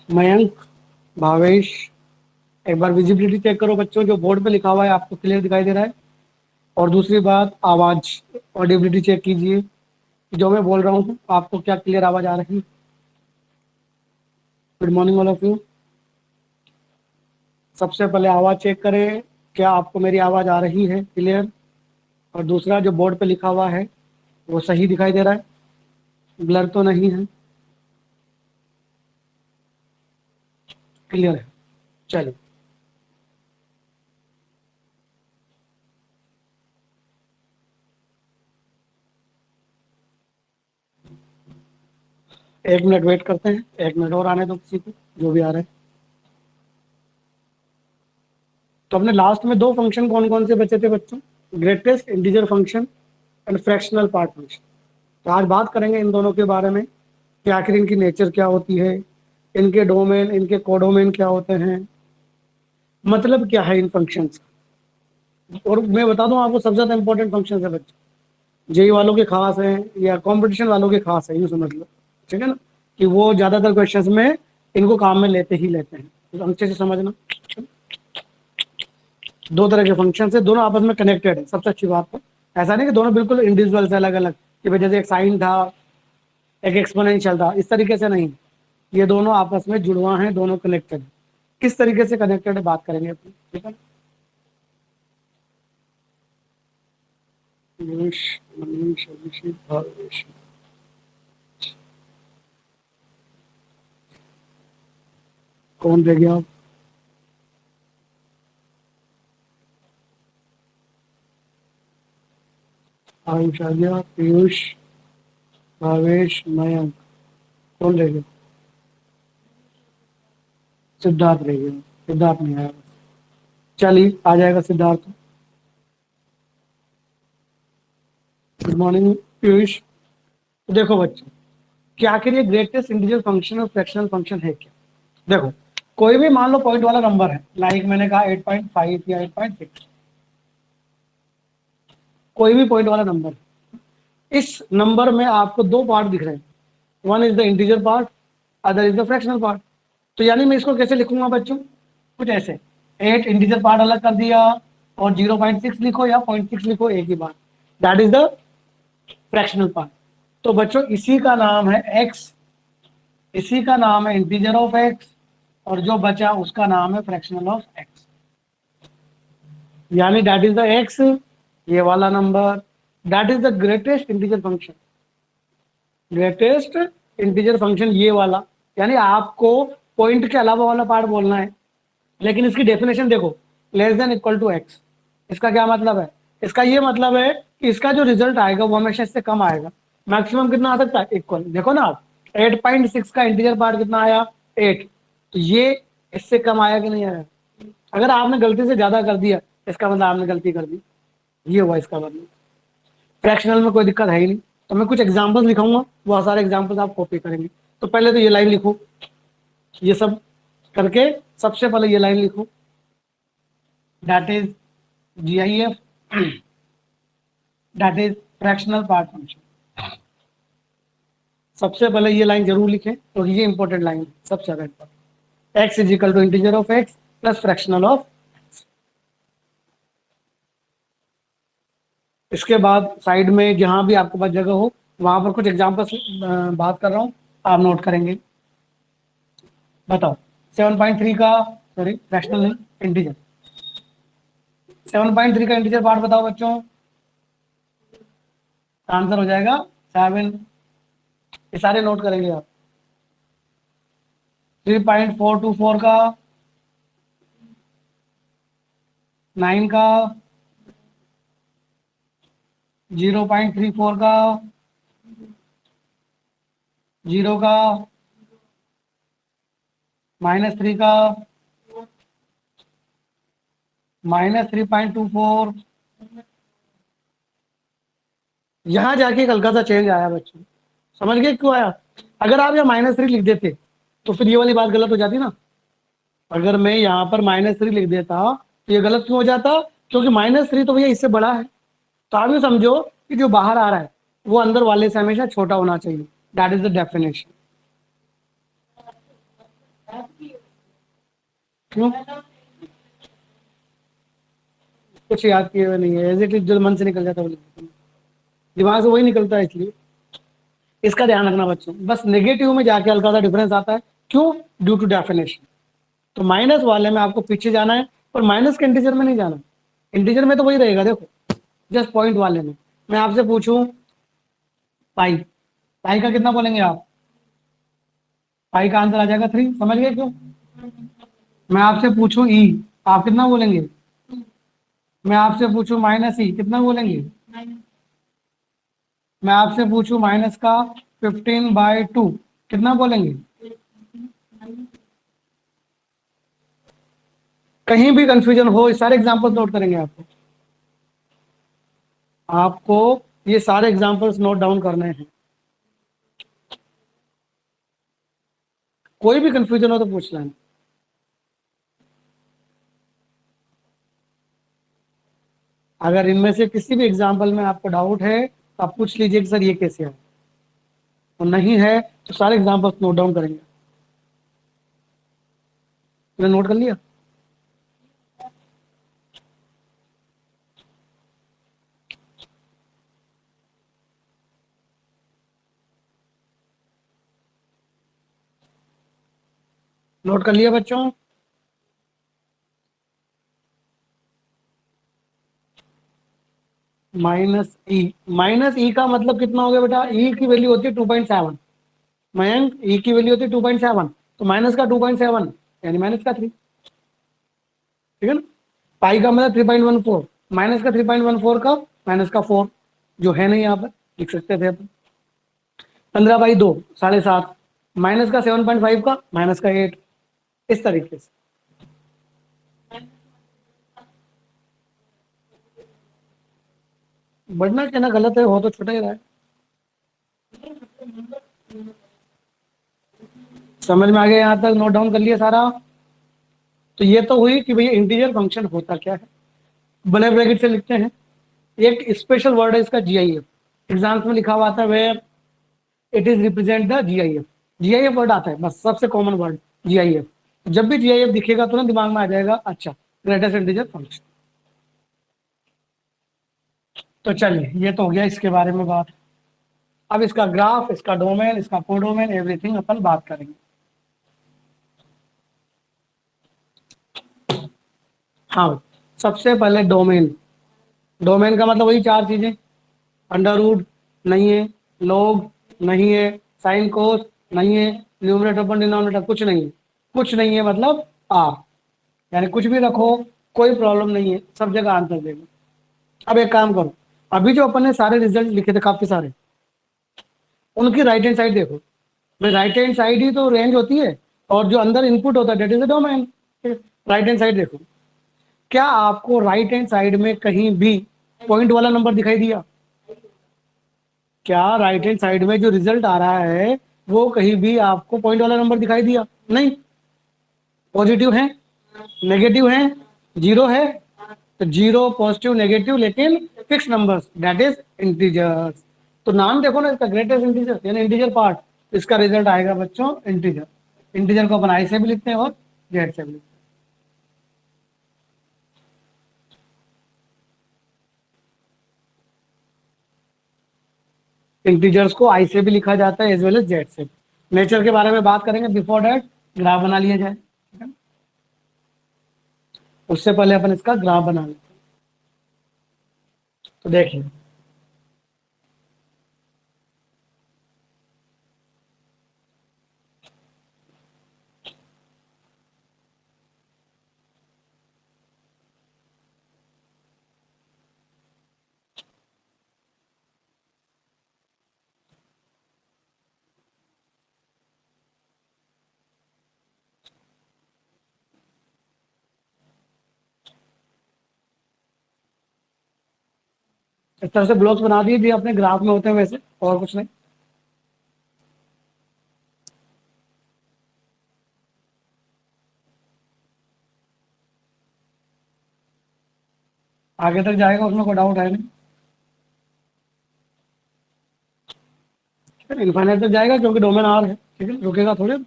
मयंक, भावेश, एक बार visibility check करो बच्चों, जो बोर्ड पे लिखा हुआ है आपको क्लियर दिखाई दे रहा है। और दूसरी बात, आवाज ऑडिबिलिटी चेक कीजिए, जो मैं बोल रहा हूँ आपको क्या क्लियर आवाज आ रही है। Good morning all of you. सबसे पहले आवाज चेक करें, क्या आपको मेरी आवाज आ रही है क्लियर। और दूसरा, जो बोर्ड पे लिखा हुआ है वो सही दिखाई दे रहा है, ब्लर तो नहीं है, क्लियर है। चलिए, एक मिनट वेट करते हैं, एक मिनट और आने दो किसी को, जो भी आ रहा है। तो अपने लास्ट में दो फंक्शन कौन कौन से बचे थे बच्चों? Greatest integer function and fractional part function. तो आज बात करेंगे इन दोनों के बारे में कि आखिर इनकी नेचर क्या होती है, इनके डोमेन, इनके कोडोमेन क्या होते हैं, मतलब क्या है इन फंक्शंस का। और मैं बता दूं आपको, सबसे ज्यादा इंपॉर्टेंट फंक्शन है बच्चों, जेई वालों के खास हैं या कंपटीशन वालों के खास है, यूँ समझ लो, ठीक है ना, कि वो ज्यादातर क्वेश्चंस में इनको काम में लेते ही लेते हैं, तो अच्छे से समझना। दो तरह के फंक्शन है, दोनों आपस में कनेक्टेड है, सबसे अच्छी बात है। ऐसा नहीं कि दोनों बिल्कुल इंडिविजुअल से अलग अलग, कि भाई जैसे एक साइन था, एक एक्सपोनेंशियल था, इस तरीके से नहीं। ये दोनों आपस में जुड़वा हैं, दोनों कनेक्टेड। किस तरीके से कनेक्टेड है बात करेंगे अपनी, ठीक है। मनीष, मनीष, अभिषेक, भावेश। कौन रह गया आप? आयुष आ गया, पीयूष, भावेश, मयंक। कौन रह गया? सिद्धार्थ रह गया, सिद्धार्थ नहीं आया। चलिए, आ जाएगा सिद्धार्थ। Good morning Piyush. तो देखो बच्चों, कि आखिर ये ग्रेटेस्ट इंटीजर फंक्शन और फ्रैक्शनल फंक्शन है क्या। देखो, कोई भी मान लो पॉइंट वाला नंबर है, लाइक मैंने कहा 8.5 या 8.6, कोई भी पॉइंट वाला नंबर, इस नंबर में आपको दो पार्ट दिख रहे हैं, one is the integer part, other is the fractional part. तो यानी मैं इसको कैसे लिखूंगा बच्चों, कुछ ऐसे, 8 इंटीजर पार्ट अलग कर दिया और 0.6 लिखो या 0.6 लिखो, एक ही बात, that is the fractional part. तो बच्चों इसी का नाम है एक्स, इसी का नाम है इंटीजर ऑफ एक्स, और जो बचा उसका नाम है फ्रैक्शनल ऑफ एक्स। यानी दैट इज द एक्स, ये वाला number, that is the greatest integer function, greatest integer function ये वाला। यानी आपको पॉइंट के अलावा वाला पार्ट बोलना है, लेकिन इसकी डेफिनेशन देखो, less than equal to x. इसका क्या मतलब है? इसका ये मतलब है कि इसका जो रिजल्ट आएगा वो हमेशा इससे कम आएगा। मैक्सिमम कितना आ सकता है? इक्वल। देखो ना आप, 8.6 का इंटीजर पार्ट कितना आया? 8। तो ये इससे कम आया कि नहीं आया? अगर आपने गलती से ज्यादा कर दिया, इसका मतलब आपने गलती कर दी, ये हुआ इसका मतलब। फ्रैक्शनल में कोई दिक्कत है ही नहीं। तो मैं कुछ एग्जाम्पल्स लिखाऊंगा, बहुत सारे एग्जाम्पल्स आप कॉपी करेंगे। तो पहले तो ये लाइन लिखो, ये सब करके सबसे पहले ये लाइन लिखो, that is GIF, that is fractional part function. सबसे पहले ये लाइन जरूर लिखें, तो ये इंपॉर्टेंट लाइन है, सबसे ज्यादा important. X is equal to integer of x plus fractional of. इसके बाद साइड में जहां भी आपके पास जगह हो, वहां पर कुछ एग्जाम्पल्स बात कर रहा हूं, आप नोट करेंगे। बताओ, 7.3 का, सॉरी फ्रैक्शनल नहीं, इंटीजर, 7.3 का इंटीजर पार्ट बताओ बच्चों। आंसर हो जाएगा 7। ये सारे नोट करेंगे आप। 3.424 का, 9 का, 0.34 का, 0 का, -3 का, -3.24। यहां जाके एक हल्का सा चेंज आया बच्चों, समझ गए क्यों आया? अगर आप यहाँ -3 लिख देते तो फिर ये वाली बात गलत हो जाती ना। अगर मैं यहाँ पर -3 लिख देता तो ये गलत क्यों हो जाता? क्योंकि -3 तो भैया इससे बड़ा है। तो आप ये समझो कि जो बाहर आ रहा है वो अंदर वाले से हमेशा छोटा होना चाहिए, दैट इज द डेफिनेशन। क्यों? कुछ याद किए हुए नहीं है, एज इट इज जो मन से निकल जाता है वो लिख देते हैं। दिमाग से वही निकलता है, इसलिए इसका ध्यान रखना बच्चों। बस नेगेटिव में जाके हल्का सा डिफरेंस आता है। क्यों? Due to definition. तो माइनस वाले में आपको पीछे जाना है, और माइनस के इंटीजर में नहीं जाना। इंटीजर में तो वही रहेगा, देखो जस्ट पॉइंट वाले में। मैं आपसे पूछूं पाई, पाई का कितना बोलेंगे आप? पाई का आंसर आ जाएगा 3, समझ गए क्यों? मैं आपसे पूछूं ई, आप कितना बोलेंगे? मैं आपसे पूछूं माइनस ई, कितना बोलेंगे? मैं आपसे पूछूं माइनस का 15/2, कितना बोलेंगे? कहीं भी कंफ्यूजन हो, सारे एग्जांपल्स नोट करेंगे आपको। आपको ये सारे एग्जांपल्स नोट डाउन करने हैं। कोई भी कंफ्यूजन हो तो पूछ लेना। अगर इनमें से किसी भी एग्जाम्पल में आपको डाउट है तो आप पूछ लीजिए कि सर ये कैसे है, और नहीं है तो सारे एग्जाम्पल्स नोट डाउन करेंगे। तुमने नोट कर लिया? नोट कर लिया बच्चों? माइनस ई का मतलब कितना हो गया बेटा? ई की वैल्यू होती है 2.7। मयंक, ई की वैल्यू होती है 2.7, तो माइनस का 2.7 यानी माइनस का 3, ठीक है ना? पाई का मतलब 3.14, माइनस का 3.14 का माइनस का 4, जो है नहीं यहाँ पर, लिख सकते थे अपन। 15/2 7.5, माइनस का 7.5 का माइनस का 8, इस तरीके से। बढ़ना कहना गलत है, हो तो छोटा ही रहा है। समझ में आ गया? यहाँ तक नोट डाउन कर लिया सारा? तो ये तो हुई कि भैया इंटीजर फंक्शन होता क्या है। बड़े ब्रैकेट से लिखते हैं। एक स्पेशल वर्ड है इसका, जीआईएफ। एग्जाम्स में लिखा हुआ आता है where it is represent the GIF. GIF word आता है, बस सबसे कॉमन वर्ड जीआईएफ। जब भी जीआईएफ दिखेगा तो ना दिमाग में आ जाएगा, अच्छा ग्रेटेस्ट इंटीजर फंक्शन। तो चलिए, ये तो हो गया इसके बारे में बात। अब इसका ग्राफ, इसका डोमेन, इसका कोडोमेन, एवरीथिंग अपन बात करेंगे। हाँ, सबसे पहले डोमेन। डोमेन का मतलब वही 4 चीजें, अंडर रूट नहीं है, लॉग नहीं है, साइन कोस नहीं है, न्यूमरेटर अपन डिनोमिनेटर कुछ नहीं है। कुछ नहीं है मतलब आ, यानी कुछ भी रखो कोई प्रॉब्लम नहीं है, सब जगह आंसर देगा। अब एक काम करो, अभी जो अपन ने सारे रिजल्ट लिखे थे काफी सारे, उनकी राइट हैंड साइड देखो। भाई राइट हैंड साइड ही तो रेंज होती है, और जो अंदर इनपुट होता है that is the domain. Right hand side देखो, क्या आपको राइट हैंड साइड में कहीं भी पॉइंट वाला नंबर दिखाई दिया? क्या राइट हैंड साइड में जो रिजल्ट आ रहा है वो कहीं भी आपको पॉइंट वाला नंबर दिखाई दिया? नहीं। पॉजिटिव है, नेगेटिव है, जीरो है। तो जीरो, पॉजिटिव, नेगेटिव, लेकिन fix numbers, that is integers. तो नाम देखो ना इसका, ग्रेटेस्ट इंटीजर यानी इंटीजर पार्ट। इसका रिजल्ट आएगा बच्चों इंटीजर। इंटीजर को अपन आई से भी लिखते हैं और जेड से भी लिखते हैं। इंटीजर्स को आई से भी लिखा जाता है एज वेल एज जेड से। नेचर के बारे में बात करेंगे, बिफोर दैट ग्राफ बना लिया जाए, ठीक है? उससे पहले अपन इसका ग्राफ बना लेते हैं। तो देखिए, इस तरह से ब्लॉक्स बना दिए जो अपने ग्राफ में होते हैं वैसे, और कुछ नहीं। आगे तक जाएगा उसमें कोई डाउट है नहीं, इनफाइनाइट तक जाएगा क्योंकि डोमेन आर है, ठीक है, रुकेगा थोड़े।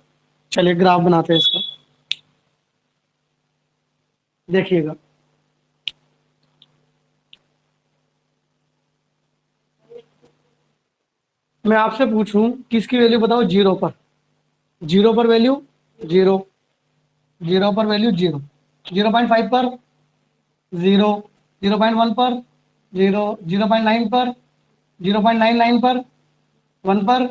चलिए ग्राफ बनाते हैं इसका। देखिएगा, मैं आपसे पूछूं किसकी वैल्यू बताओ जीरो पर, जीरो पर वैल्यू जीरो, जीरो पर वैल्यू जीरो, 0.5 पर जीरो, 0.1 पर जीरो, 0.9 पर, 0.99 पर, 1 पर।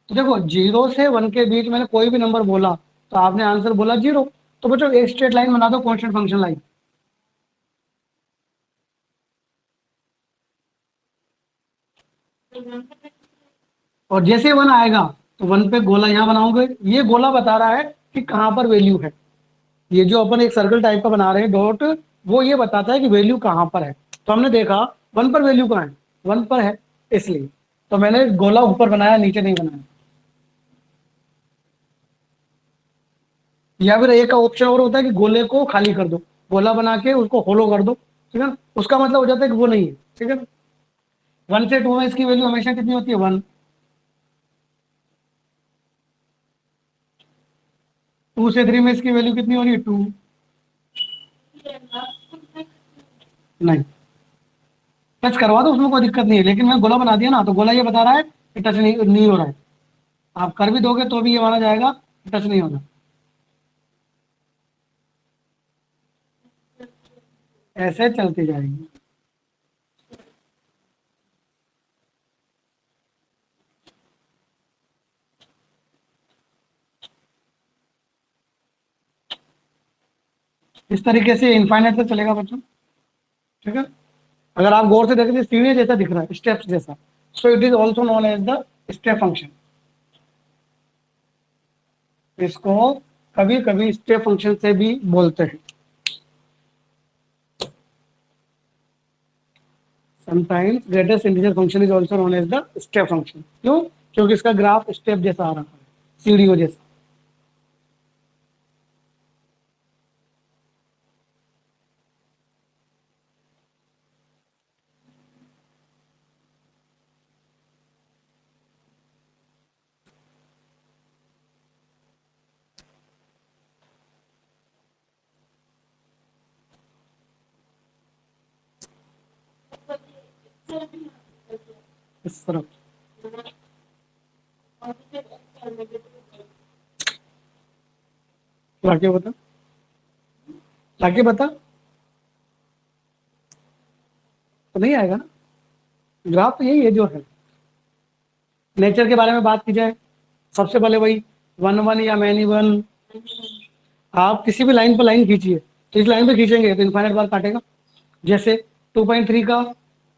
तो देखो जीरो से 1 के बीच मैंने कोई भी नंबर बोला तो आपने आंसर बोला जीरो। तो बच्चों एक स्ट्रेट लाइन बना दो, कांस्टेंट फंक्शन लाइन। और जैसे 1 आएगा तो 1 पे गोला यहाँ बनाओगे। ये गोला बता रहा है कि कहाँ पर वैल्यू है। ये जो अपन एक सर्कल टाइप का बना रहे हैं डॉट, वो ये बताता है कि वैल्यू कहाँ पर है। तो हमने देखा 1 पर वैल्यू कहाँ है, 1 पर है, इसलिए तो मैंने गोला ऊपर बनाया, नीचे नहीं बनाया। या फिर एक का ऑप्शन और होता है कि गोले को खाली कर दो, गोला बना के उसको होलो कर दो, ठीक है ना, उसका मतलब हो जाता है कि वो नहीं है, ठीक है। 1 से 2 में इसकी वैल्यू हमेशा कितनी होती है, 1। 2 से 3 में इसकी वैल्यू कितनी हो रही है, 2। नहीं, टच करवा दो उसमें कोई दिक्कत नहीं है, लेकिन मैं गोला बना दिया ना, तो गोला ये बता रहा है कि टच नहीं हो रहा है। आप कर भी दोगे तो भी ये माना जाएगा टच नहीं होना। ऐसे चलती जाएगी। इस तरीके से इनफाइनाइट तक चलेगा बच्चों, ठीक है। अगर आप गौर से देखें तो सीढ़ी जैसा दिख रहा है, स्टेप्स जैसा, so it is also known as the step function. इसको कभी कभी स्टेप फंक्शन से भी बोलते हैं। Sometimes greatest integer function is also known as the step function. क्यों? क्योंकि इसका ग्राफ स्टेप जैसा आ रहा है, सीढ़ियों जैसा। इस तरफ लाके बता, लाके बता, तो नहीं आएगा ना। ग्राफ तो यही है जो है। नेचर के बारे में बात की जाए, सबसे पहले वही 1 1 या मैनी 1। आप किसी भी लाइन पर लाइन खींचिए, तो इस लाइन पे खींचेंगे तो इनफाइनाइट बार काटेगा। जैसे 2.3 का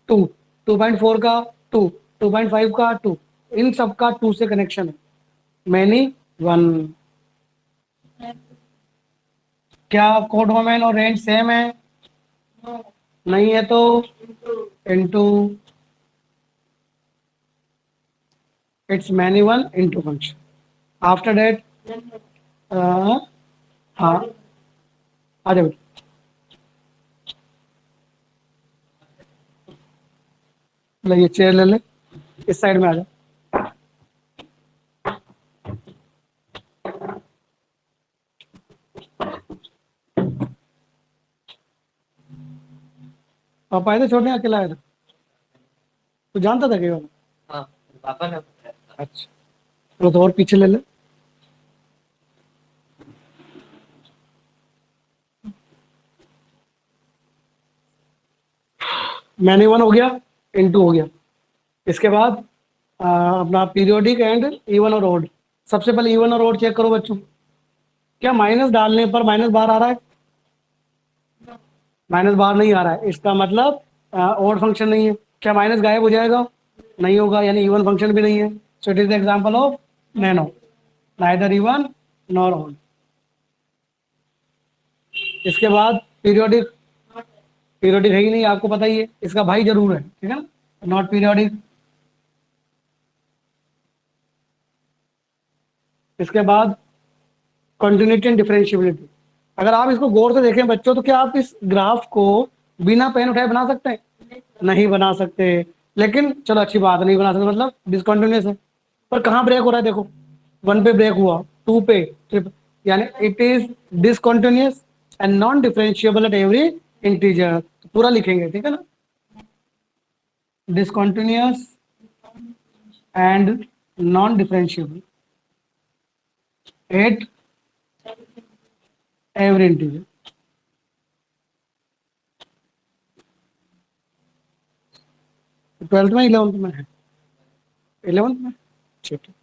2, 2.4 का 2, 2.5 का 2, इन सब का 2 से कनेक्शन है। मैनी 1। क्या कोडोमेन और रेंज सेम है? नहीं है तो into, it's many 1 into function. After that हाँ, आ जाओ, ले ये चेयर ले ले, इस साइड में आ जाओ। आप आए थे छोड़ने, अकेला आया था? तो जानता था केवल? हाँ, पापा ने बताया था। अच्छा, चलो तो और पीछे ले ले। मैनी 1 हो गया, इनटू हो गया। इसके बाद अपना पीरियोडिक एंड इवन और ओड। सबसे पहले इवन और ओड चेक करो बच्चों। क्या माइनस डालने पर माइनस बार आ रहा है? माइनस बार नहीं आ रहा है, इसका मतलब ओड फंक्शन नहीं है। क्या माइनस गायब हो जाएगा? नहीं होगा, यानी इवन फंक्शन भी नहीं है। So it is the example of nano, neither even nor odd. इसके बाद पीरियोडिक, पीरियोडिक है ही नहीं, आपको पता ही है। इसका भाई जरूर है, ठीक है ना, नॉट पीरियोडिक। इसके बाद कंटिन्यूटी एंड डिफरेंशियबिलिटी। अगर आप इसको गौर से देखें बच्चों, तो क्या आप इस ग्राफ को बिना पेन उठाए बना सकते हैं? नहीं बना सकते। लेकिन चलो अच्छी बात, नहीं बना सकते मतलब डिसकंटिन्यूस है। पर कहाँ ब्रेक हो रहा है देखो, 1 पे ब्रेक हुआ, 2 पे, 3 पे, यानी it is discontinuous. And non differentiable at every integer, तो पूरा लिखेंगे, ठीक है ना। Discontinuous and non differentiable at every integer. Twelfth में, 11th में है, 11th में, ठीक है।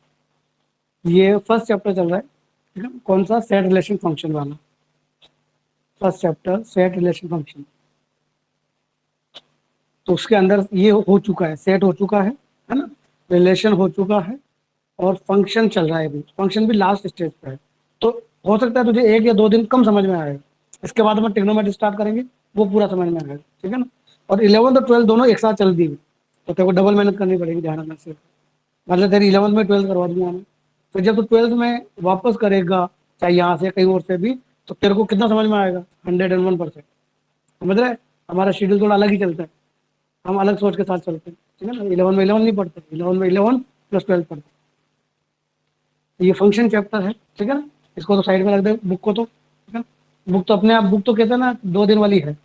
ये फर्स्ट चैप्टर चल रहा है, ठीक है, कौन सा, सेट रिलेशन फंक्शन वाला, first chapter set relation function. तो उसके अंदर ये हो चुका है, सेट हो चुका है ना, रिलेशन हो चुका है, और फंक्शन चल रहा है अभी, फंक्शन भी लास्ट स्टेज पे है। तो हो सकता है तुझे 1 या 2 दिन कम समझ में आएगा, इसके बाद हम ट्रिग्नोमेट्री स्टार्ट करेंगे, वो पूरा समझ में आएगा, ठीक है ना। और 11th और 12th दोनों एक साथ चल दी, तो तेरे को डबल मेहनत करनी पड़ेगी, ध्यान रखना से। मतलब तेरी 11th में 12th करवा दूंगा मैं, फिर जब तू 12th में वापस करेगा, चाहे यहाँ से कहीं और से भी, तो तेरे को कितना समझ में आएगा, 101%। समझ रहे, हमारा शेड्यूल थोड़ा अलग ही चलता है, हम अलग सोच के साथ चलते हैं, ठीक है ना। 11 में 11 नहीं पढ़ते, 11 में 11 प्लस 12 पढ़ते। ये फंक्शन चैप्टर है, ठीक है ना। इसको तो साइड में रख दे, बुक को, तो ठीक है ना। बुक तो अपने आप, बुक तो कहते हैं ना 2 दिन वाली है।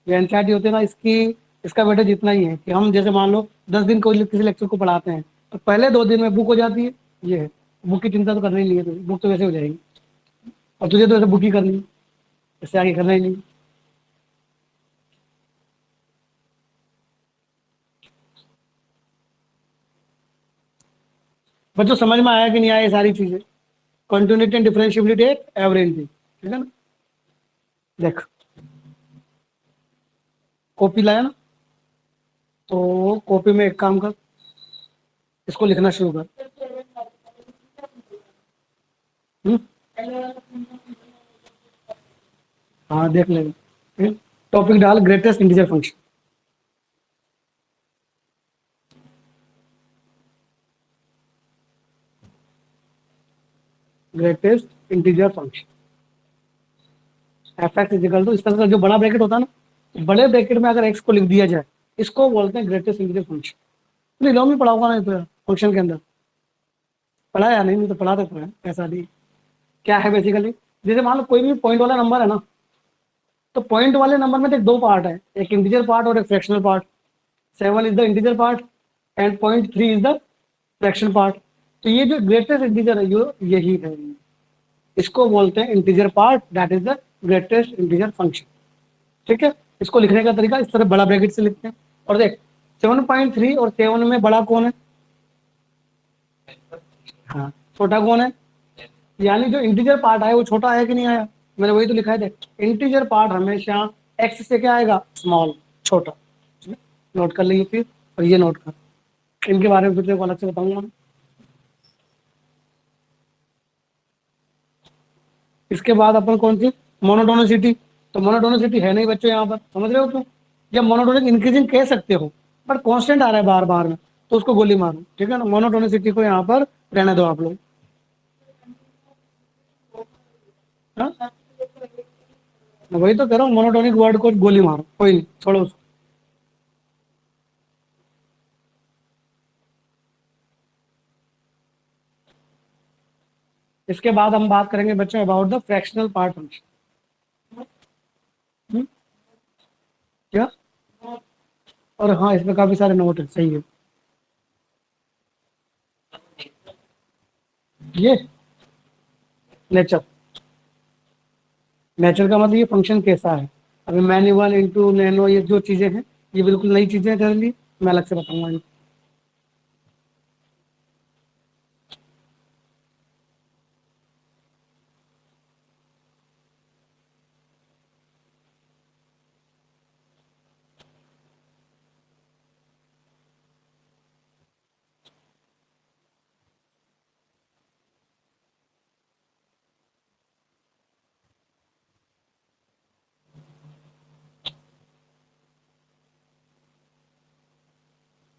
ये एनसीईआरटी होती है ना, इसकी, इसका वेटेज इतना ही है कि हम जैसे मान लो 10 दिन को किसी लेक्चर को पढ़ाते हैं, तो पहले 2 दिन में बुक हो जाती है। ये है, बुक की चिंता तो करनी नहीं है तुझे, बुक तो वैसे हो जाएगी, और तुझे तो ऐसे बुक ही करनी है, इससे आगे करना ही नहीं। बच्चों समझ में आया कि नहीं आया ये सारी चीजें, कंटिन्यूटी एंड डिफरेंशिएबिलिटी, एवरेज, ठीक है ना। देख, कॉपी लाया ना, तो कॉपी में एक काम कर, इसको लिखना शुरू कर। हम्म? हाँ देख लेंगे, टॉपिक डाल greatest integer function, greatest integer function, f x is equal to, इस तरह का जो बड़ा ब्रैकेट होता है ना, बड़े ब्रैकेट में अगर एक्स को लिख दिया जाए, इसको बोलते हैं ग्रेटेस्ट इंटीजर फंक्शन। तो लॉ में पढ़ा होगा ना, तो फंक्शन के अंदर पढ़ा या नहीं, तो पढ़ा देता है, ऐसा नहीं। क्या है बेसिकली, जैसे मान लो कोई भी पॉइंट वाला नंबर है ना, तो पॉइंट वाले नंबर में तो 2 पार्ट है, एक इंटीजर पार्ट और एक fractional part. 7 is the integer part and 0.3 is the fraction part. तो ये जो ग्रेटेस्ट इंटीजर है, यो यही है, इसको बोलते हैं integer part, that is the greatest integer function, ठीक है। इसको लिखने का तरीका इस तरह बड़ा ब्रैकेट से लिखते हैं। और देख, 7.3 और 7 में बड़ा कौन है, हाँ, छोटा कौन है, यानी जो इंटीजर पार्ट आया वो छोटा आया कि नहीं आया, मैंने वही तो लिखा है, देख इंटीजर पार्ट हमेशा एक्स से क्या आएगा, स्मॉल, छोटा। नोट कर लीजिए फिर, और ये नोट कर, इनके बारे में फिर तेरे को अलग से बताऊंगा मैं। इसके बाद अपन कौन सी, मोनोटोनिसिटी। तो मोनोटोनिसिटी है नहीं बच्चों यहाँ पर, समझ रहे हो तुम, या मोनोटोनिक इंक्रीजिंग कह सकते हो, बट कांस्टेंट आ रहा है बार बार में, तो उसको गोली मारो, ठीक है ना। मोनोटोनिसिटी को यहाँ पर रहने दो आप लोग, हाँ? मैं वही तो कह रहा हूँ, मोनोटोनिक वर्ड को गोली मारो, कोई नहीं, छोड़ो उसको। इसके बाद हम बात करेंगे बच्चों about the fractional part function. क्या, और हाँ, इसमें काफी सारे नोट है, सही है। ये नेचर, नेचर का मतलब ये फंक्शन कैसा है। अभी मैन्यू वन इंटू नैनो, ये जो चीजें हैं, ये बिल्कुल नई चीजें हैं तेरे लिए, मैं अलग से बताऊंगा इनको।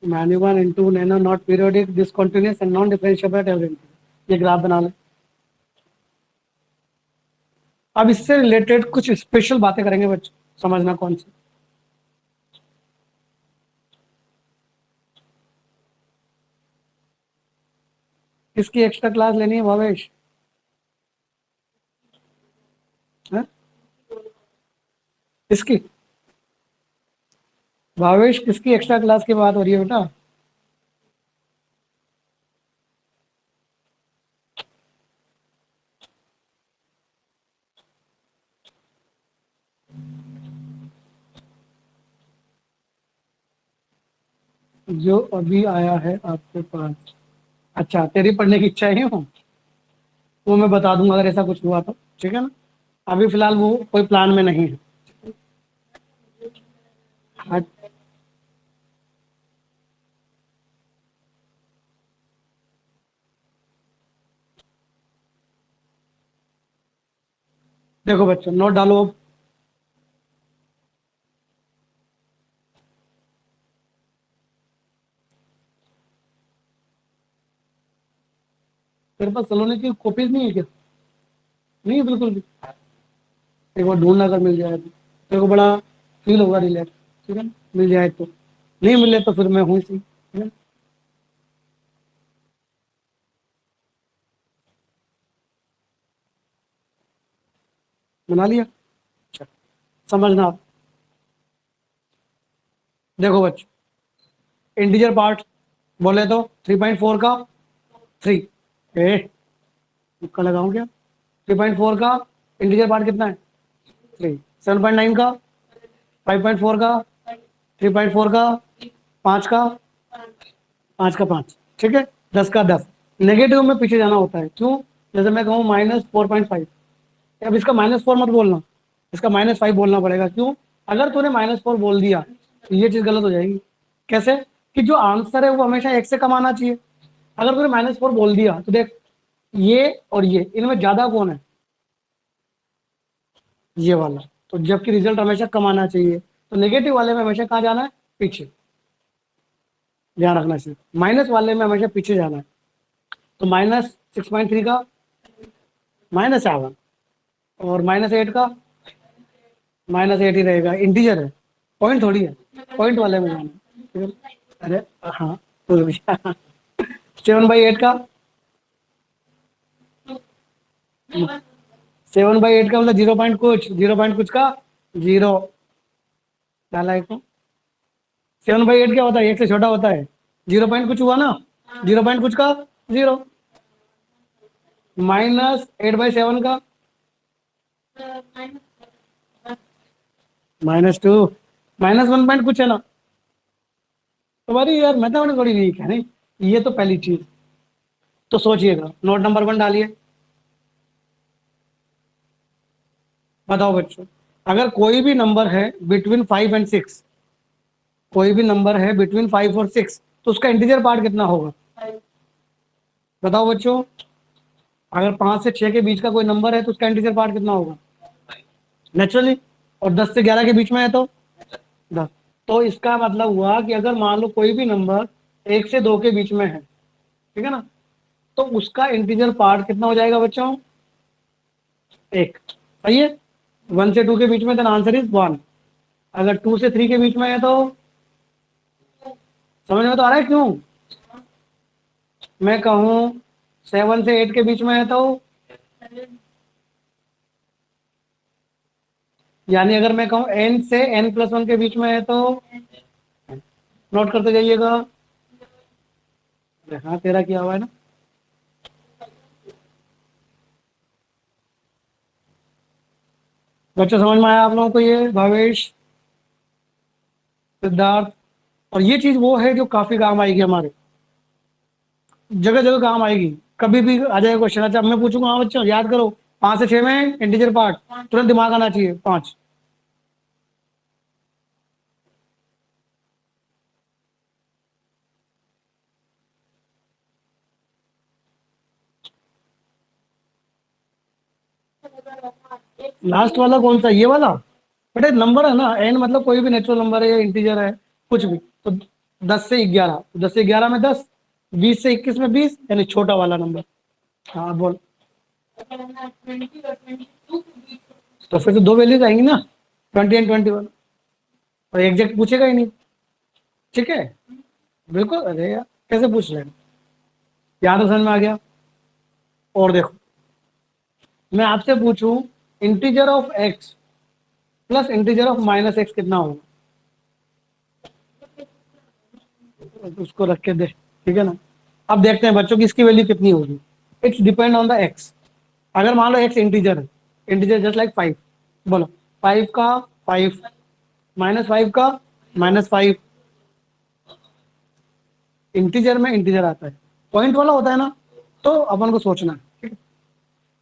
Menu one into nano not periodic discontinuous and non differentiable at every, ये ग्राफ बना ले। अब इससे रिलेटेड कुछ स्पेशल बातें करेंगे बच्चों, समझना कौन सी। किसकी एक्स्ट्रा क्लास लेनी है भावेश, हैं? किसकी? भावेश किसकी एक्स्ट्रा क्लास की बात हो रही है बेटा? जो अभी आया है आपके पास। अच्छा, तेरी पढ़ने की इच्छा है हो? वो मैं बता दूंगा अगर ऐसा कुछ हुआ तो, ठीक है ना? अभी फिलहाल वो कोई प्लान में नहीं है। हाँ, देखो बच्चों, नोट डालो। तेरे पास सलोने की कॉपीज नहीं है क्या? नहीं है बिल्कुल भी? एक बार ढूंढना, अगर मिल जाए तो तेरे को बड़ा फील होगा, रिलैक्स। ठीक है ना? मिल जाए तो। नहीं मिले तो फिर मैं हूँ सी, ठीक है? बना लिया? अच्छा, समझना आप। देखो बच्चों, इंटीजर पार्ट बोले तो 3.4 का 3। ए, तुक्का लगाऊं क्या? 3.4 का इंटीजर पार्ट कितना है? 3। 7.9 का, 5.4 का, 3.4 का, 5 का, 5 का 5, ठीक है? 10 का 10। नेगेटिव में पीछे जाना होता है, क्यों? जैसे मैं कहूँ -4.5, अब इसका -4 मत बोलना, इसका -5 बोलना पड़ेगा। क्यों? अगर तूने -4 बोल दिया तो ये चीज गलत हो जाएगी। कैसे? कि जो आंसर है वो हमेशा एक से कम आना चाहिए। अगर तूने -4 बोल दिया तो देख, ये और ये, इनमें ज्यादा कौन है? ये वाला। तो जबकि रिजल्ट हमेशा कम आना चाहिए, तो नेगेटिव वाले में हमेशा कहाँ जाना है? पीछे। ध्यान रखना चाहिए, माइनस वाले में हमेशा पीछे जाना है। तो -6.3 का -7, और -8 का -8 ही रहेगा, इंटीजर है, पॉइंट थोड़ी है। पॉइंट वाले में जाना है, ठीक है? अरे हाँ, भूल गया। 7/8 का, 7/8 का मतलब 0 पॉइंट कुछ, 0 पॉइंट कुछ का 0 डाला है को। 7/8 क्या होता है? एक से छोटा होता है। 0 पॉइंट कुछ हुआ ना, 0 पॉइंट कुछ का 0। -8/7 का -2, -1 पॉइंट कुछ है ना। तो भाई यार, मैथमेटिक्स थोड़ी वीक है नहीं। ये तो पहली चीज। तो सोचिएगा, नोट नंबर 1 डालिए। बताओ बच्चों, अगर कोई भी नंबर है बिटवीन 5 और 6, कोई भी नंबर है बिटवीन 5 और 6, तो उसका इंटीजर पार्ट कितना होगा? बताओ बच्चों, अगर 5 से 6 के बीच का कोई नंबर है तो उसका इंटीजर पार्ट कितना होगा? नेचुरली। और 10 से 11 के बीच में है तो 10। तो इसका मतलब हुआ कि अगर मान लो कोई भी नंबर 1 से 2 के बीच में है, ठीक है ना, तो उसका इंटीजर पार्ट कितना हो जाएगा बच्चों? 1। सही है? 1 से 2 के बीच में, देन आंसर इज 1। अगर 2 से 3 के बीच में है तो, समझ में तो आ रहा है क्यों? मैं कहूँ 7 से 8 के बीच में है तो, यानी अगर मैं कहूँ n से n+1 के बीच में है तो, नोट करते जाइएगा। हाँ, तेरा किया हुआ है ना। बच्चों समझ में आया आप लोगों को? ये भावेश, सिद्धार्थ। और ये चीज वो है जो काफी काम आएगी हमारे, जगह जगह काम आएगी। कभी भी आ जाएगा क्वेश्चन। अच्छा, मैं पूछूंगा, हाँ बच्चों याद करो, 5 से 6 में इंटीजर पार्ट, तुरंत दिमाग आना चाहिए 5। लास्ट वाला कौन सा? ये वाला? बेटा नंबर है ना, एन मतलब कोई भी नेचुरल नंबर है या इंटीजर है, कुछ भी। तो 10 से 11, 10 से 11 में 10, 20 से 21 में 20, यानी छोटा वाला नंबर। हाँ बोल। तो फिर तो दो वैल्यूज आएंगी ना, 20 और 21। और एग्जैक्ट पूछेगा ही नहीं, ठीक है? बिल्कुल। अरे यार, कैसे पूछ लेंगे? यहाँ तो समझ में आ गया। और देखो, मैं आपसे पूछूं, integer of x plus integer of minus x कितना होगा, उसको रख के दे, ठीक है ना। अब देखते हैं बच्चों की इसकी वैल्यू कितनी होगी। It's depend on the x. अगर मान लो एक्स इंटीजर है, इंटीजर जस्ट लाइक 5, बोलो 5 का 5 माइनस 5 का माइनस 5, इंटीजर में इंटीजर आता है, पॉइंट वाला होता है ना, तो अपन को सोचना है, ठीक है।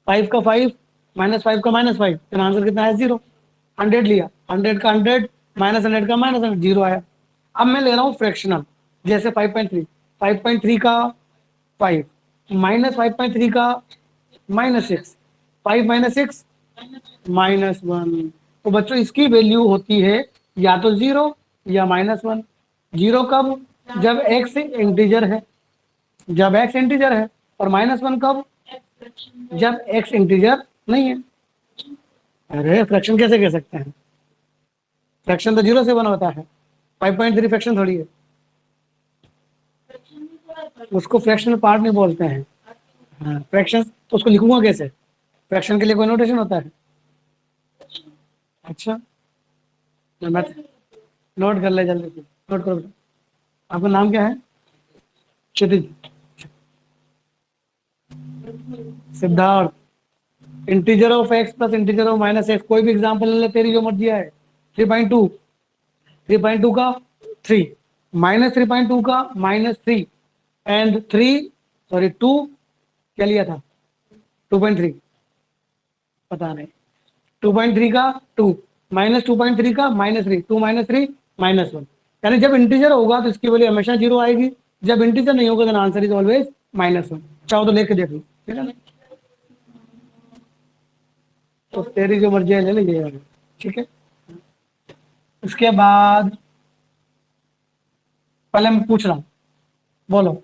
5 का 5 माइनस 5 का माइनस 5, फिर आंसर कितना है 0। 100 लिया, 100 का 100 माइनस 100 का माइनस 100, 0 आया। अब मैं ले रहा हूँ फ्रैक्शनल, जैसे 5.3, 5.3 का 5 माइनस 5.3 का माइनस 6, 5 माइनस 6 माइनस 1। तो बच्चों इसकी वैल्यू होती है या तो 0 या माइनस 1। 0 कब, जब एक्स इंटीजर है, जब एक्स इंटीजर है, और माइनस 1 कब, जब एक्स इंटीजर नहीं है। अरे फ्रैक्शन कैसे कह सकते हैं, फ्रैक्शन तो 0 से बना होता है, 5.3 फ्रैक्शन थोड़ी है, उसको फ्रैक्शनल पार्ट नहीं बोलते हैं। हाँ फ्रैक्शन तो उसको लिखूंगा कैसे, फ्रैक्शन के लिए कोई नोटेशन होता है। अच्छा, मैं नोट कर ले जल्दी से, नोट करो। आपका नाम क्या है, Kshitij, Siddharth. Integer of x plus integer of minus x, कोई भी एग्जांपल ले ले, तेरी जो मर्जी है। 3.2, 3.2 का 3 माइनस 3.2 का माइनस 3 एंड 3 सॉरी 2, क्या लिया था 2.3, पता नहीं। 2.3 का 2 माइनस 2.3 का माइनस 3, 2 माइनस 3 माइनस 1। यानी जब इंटीजर होगा तो इसकी वैल्यू हमेशा 0 आएगी, जब इंटीजर नहीं होगा तो आंसर इज ऑलवेज माइनस 1। चाहो तो लेके देख लो, ठीक है ना। तो तेरी जो मर्जी है ले लीजिए यार, ठीक है। उसके बाद पहले मैं पूछ रहा हूँ, बोलो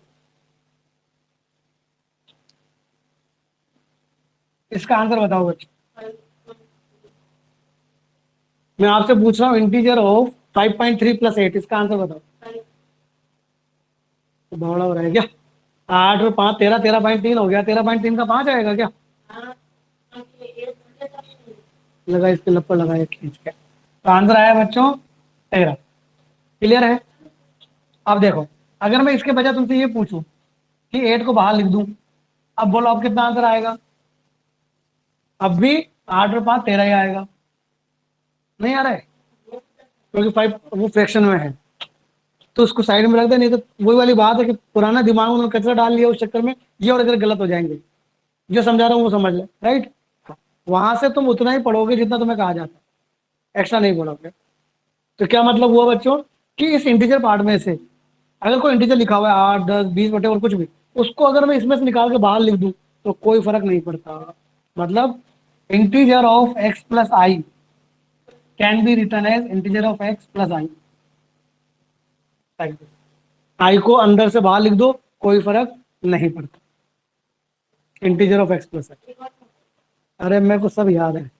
इसका आंसर बताओ बच्चे। मैं आपसे पूछ रहा हूँ इंटीजर ऑफ 5.3 प्लस 8, इसका आंसर बताओ। तो बड़ा हो रहा है क्या, 8 और 5 13, 13.3 हो गया, 13.3 का 5 आएगा क्या, लगा इसके लप्पर लगाया खींच के, तो आंसर आया बच्चों 13। क्लियर है। अब देखो, अगर मैं इसके बजाय तुमसे ये पूछूं कि 8 को बाहर लिख दूं, अब बोलो अब कितना आंसर आएगा, अब भी 8 और 5 13 ही आएगा, नहीं आ रहा है, क्योंकि 5 वो फ्रैक्शन में है, तो उसको साइड में रख दे। नहीं तो वही वाली बात है कि पुराना दिमाग में उन्होंने कचरा डाल लिया, उस चक्कर में ये और इधर गलत हो जाएंगे। जो समझा रहा हूँ वो समझ ले, राइट। वहां से तुम उतना ही पढ़ोगे जितना तुम्हें कहा जाता है, एक्स्ट्रा नहीं पढ़ोगे। तो क्या मतलब हुआ बच्चों कि इस इंटीजर पार्ट में से अगर कोई इंटीजर लिखा हुआ है 8 10 20 वटे और कुछ भी, उसको अगर मैं इसमें से निकाल के बाहर लिख दूं तो कोई फर्क नहीं पड़ता। मतलब integer of x plus I can be return as integer of x plus I, I को अंदर से बाहर लिख दो कोई फर्क नहीं पड़ता, इंटीजर ऑफ एक्स प्लस आई। अरे मेरे को सब याद है।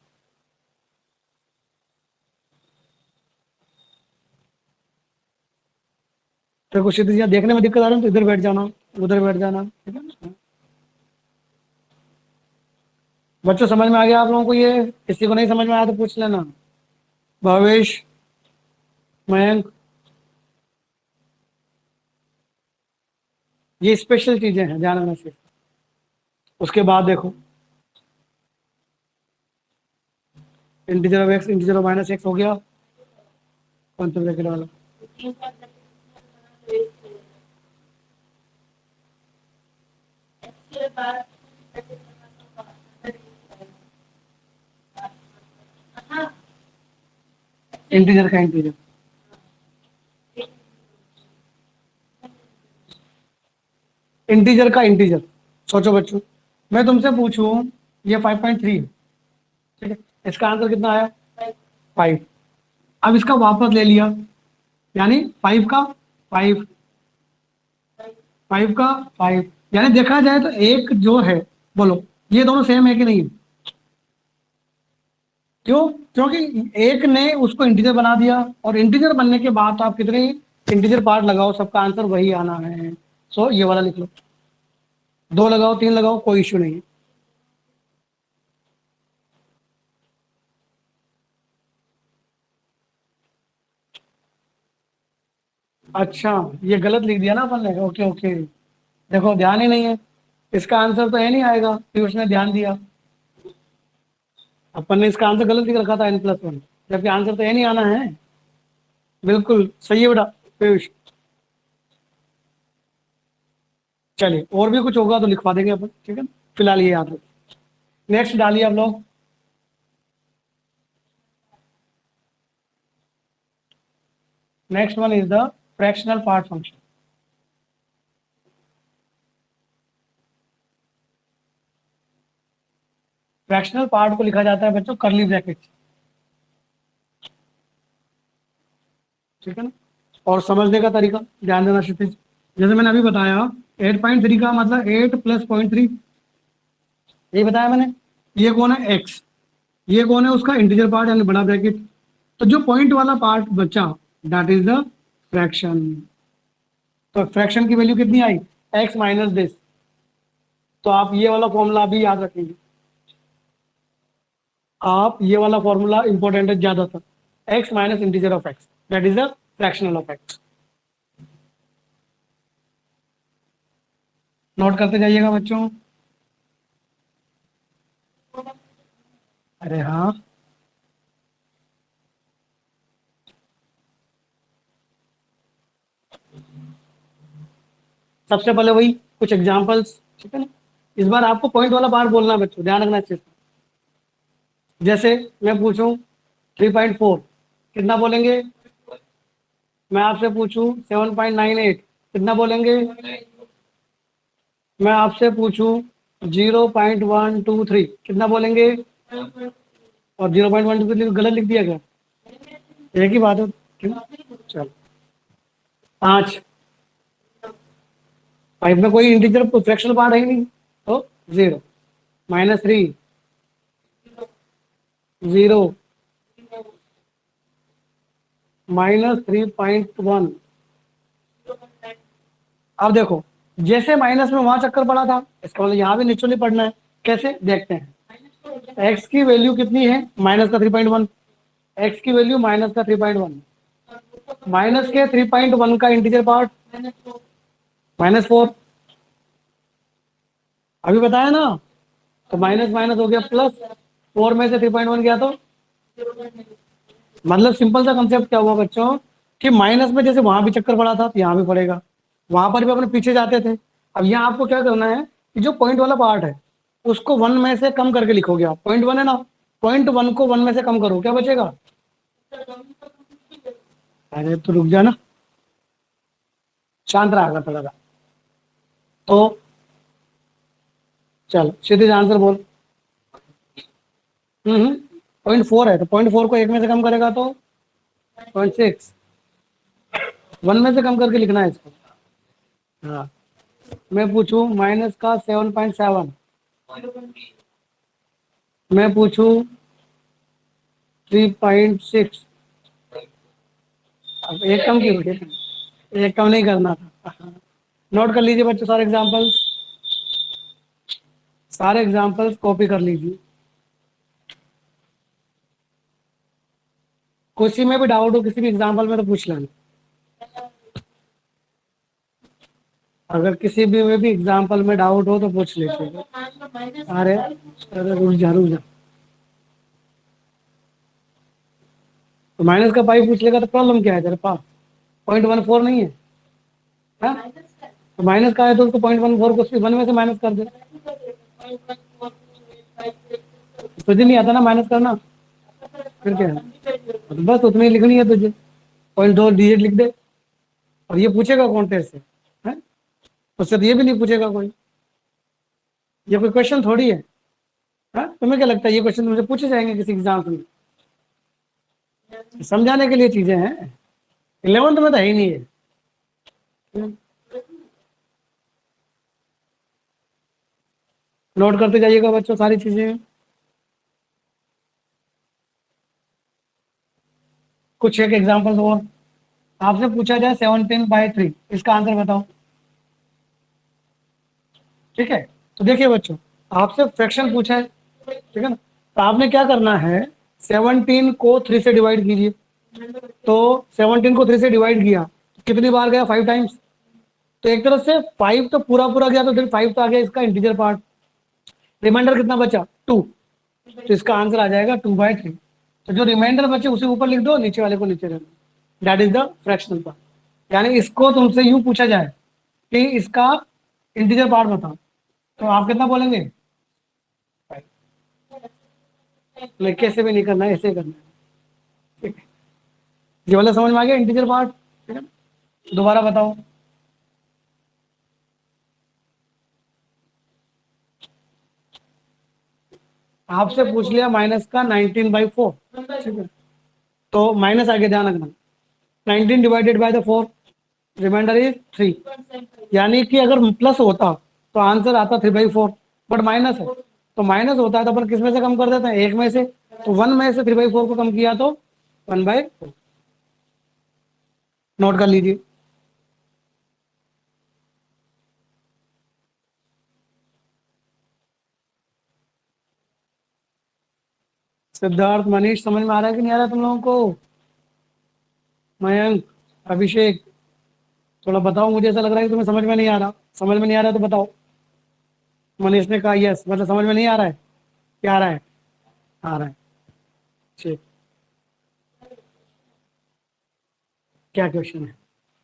तो कुछ चीजें देखने में दिक्कत आ रही है तो इधर बैठ जाना, उधर बैठ जाना, ठीक है ना। बच्चों समझ में आ गया आप लोगों को ये, किसी को नहीं समझ में आया तो पूछ लेना। भावेश, मयंक, ये स्पेशल चीजें हैं, ध्यान रखना सिर्फ। उसके बाद देखो, integer of x integer of minus x हो गया, कौन सा ब्रैकेट वाला, इंटीजर का इंटीजर, इंटीजर का इंटीजर। सोचो बच्चों, मैं तुमसे पूछूं ये 5.3 है, ठीक है, इसका आंसर कितना आया 5। अब इसका वापस ले लिया, यानी 5 का 5, 5 का 5, यानी देखा जाए तो एक जो है, बोलो ये दोनों सेम है कि नहीं। क्यों, क्योंकि एक ने उसको इंटीजर बना दिया, और इंटीजर बनने के बाद तो आप कितने इंटीजर पार्ट लगाओ सबका आंसर वही आना है। सो ये वाला लिख लो, 2 लगाओ 3 लगाओ कोई इश्यू नहीं है। अच्छा, ये गलत लिख दिया ना अपन ने, ओके ओके। देखो ध्यान ही नहीं है, इसका आंसर तो है नहीं आएगा, फिर उसने ध्यान दिया। अपन ने इसका आंसर गलत लिख रखा था n+1, जबकि आंसर तो है नहीं आना है। बिल्कुल सही है बेटा पीयूष। चलिए और भी कुछ होगा तो लिखवा देंगे अपन, ठीक है ना? फिलहाल ये याद रखिए। नेक्स्ट डालिए आप लोग। Next one is the fractional part function. Fractional part को लिखा जाता है बच्चों करली ब्रैकेट, ठीक है ना? और समझने का तरीका ध्यान देना क्षितिज, जैसे मैंने अभी बताया 8.3 का मतलब 8+0.3, ये बताया मैंने। ये कौन है एक्स, ये कौन है उसका इंटीजर पार्ट यानी बड़ा ब्रैकेट। तो जो पॉइंट वाला पार्ट बचा दैट इज द फ्रैक्शन। तो फ्रैक्शन की वैल्यू कितनी आई, एक्स माइनस दिस। तो आप ये वाला फॉर्मूला भी याद रखेंगे, आप ये वाला फॉर्मूला इंपॉर्टेंट है ज्यादातर, x minus integer of x that is the fractional of x. Note करते जाइएगा बच्चों। अरे हाँ, सबसे पहले वही कुछ एग्जांपल्स, ठीक है ना? इस बार आपको पॉइंट वाला पार्ट बोलना है बच्चों, ध्यान रखना अच्छे से। जैसे मैं पूछूं 3.4 कितना बोलेंगे, मैं आपसे पूछूं 7.98 कितना बोलेंगे, मैं आपसे पूछूं 0.123 कितना बोलेंगे, और 0.123 गलत लिख दिया क्या? एक ही बात है, क्यों? चलो 5, 5 में कोई इंटीजर फ्रैक्शनल पार्ट है ही नहीं, तो 0, -3, 0, -3.1। अब देखो, जैसे माइनस में वहां चक्कर पड़ा था, इसका मतलब यहाँ भी नेचुरली पढ़ना है। कैसे देखते हैं, एक्स की वैल्यू कितनी है, माइनस का 3.1, एक्स की वैल्यू माइनस का 3.1, माइनस के 3.1 का इंटीजर पार्ट -4, अभी बताया ना। तो माइनस माइनस हो गया प्लस, 4 में से 3.1 गया तो, मतलब सिंपल सा कंसेप्ट क्या हुआ बच्चों, कि माइनस में जैसे वहां भी चक्कर पड़ा था तो यहाँ भी पड़ेगा, वहां पर भी अपने पीछे जाते थे। अब यहाँ आपको क्या करना है कि जो पॉइंट वाला पार्ट है उसको 1 में से कम करके लिखोगे आप, पॉइंट 1 है ना, पॉइंट 1 को 1 में से कम करो, क्या बचेगा? अरे तो रुक जा ना, शांत रहा कर थोड़ा सा। तो चल सीधे आंसर बोल। 0.4 है, तो 0.4 को 1 में से कम करेगा तो 0.6, 1 में से कम करके लिखना है इसको। हाँ, मैं पूछूं माइनस का 7.7, मैं पूछूं 3.6, अब एक कम क्यों हो, एक कम नहीं करना था। नोट कर लीजिए बच्चों सारे एग्जांपल्स, सारे एग्जांपल्स कॉपी कर लीजिए। किसी में भी डाउट हो किसी भी एग्जांपल में तो पूछ लेना, अगर किसी भी में भी एग्जांपल में डाउट हो तो पूछ लीजिए। अरे अरे रुक जा, तो माइनस का पाई पूछ लेगा तो प्रॉब्लम क्या है तेरे पास, 0.14 नहीं है, हाँ? तो माइनस का है तो उसको 0.14 को 1 में से माइनस कर दे, तुझे नहीं आता ना माइनस करना, फिर क्या है? तो बस उतनी लिखनी है तुझे, 0.2 डिजिट लिख दे, और ये पूछेगा कौन तेरे से, है? उससे तो ये भी नहीं पूछेगा कोई, ये कोई क्वेश्चन थोड़ी है। हाँ, तुम्हें क्या लगता है ये क्वेश्चन मुझे पूछे जाएंगे किसी एग्जाम में? समझाने के लिए चीजें हैं, 11th में तो है ही नहीं है। नोट करते जाइएगा बच्चों सारी चीजें। कुछ एक एग्जांपल्स और, आपसे पूछा जाए 17/3, इसका आंसर बताओ, ठीक है? तो देखिए बच्चों, आपसे फ्रैक्शन पूछा है, ठीक है ना? तो आपने क्या करना है, 17 को 3 से डिवाइड कीजिए, तो 17 को 3 से डिवाइड किया, कितनी बार गया, 5 टाइम्स। तो एक तरह से 5 तो पूरा पूरा गया, तो फिर 5 तो आ गया इसका इंटीजर पार्ट। रिमाइंडर कितना बचा, 2। तो इसका आंसर आ जाएगा 2/3। तो जो रिमाइंडर बचे उसे ऊपर लिख दो, नीचे वाले को नीचे रख दो। That is the fractional part. यानी इसको तुमसे यूं पूछा जाए कि इसका इंटीजर पार्ट बताओ, तो आप कितना बोलेंगे? 5। नहीं, कैसे भी नहीं करना है, ऐसे करना है। ठीक है, ये वाला समझ में आ गया इंटीजर पार्ट। ठीक है, दोबारा बताओ। आपसे पूछ लिया माइनस का 19/4। ठीक है, तो माइनस आगे ध्यान रखना, 19 divided by the 4, remainder is 3। यानी कि अगर प्लस होता तो आंसर आता 3/4, बट माइनस है, तो माइनस होता है तो अपन किस में से कम कर देते हैं, एक में से। तो 1 में से 3/4 को कम किया तो 1/4। नोट कर लीजिए। सिद्धार्थ, मनीष, समझ में आ रहा है कि नहीं आ रहा तुम लोगों को? मयंक, अभिषेक, थोड़ा बताओ, मुझे ऐसा लग रहा है कि तुम्हें समझ में नहीं आ रहा। समझ में नहीं आ रहा तो बताओ। मनीष ने कहा यस, मतलब समझ में नहीं आ रहा है, क्या आ रहा है? आ रहा है। ठीक, क्या क्वेश्चन है?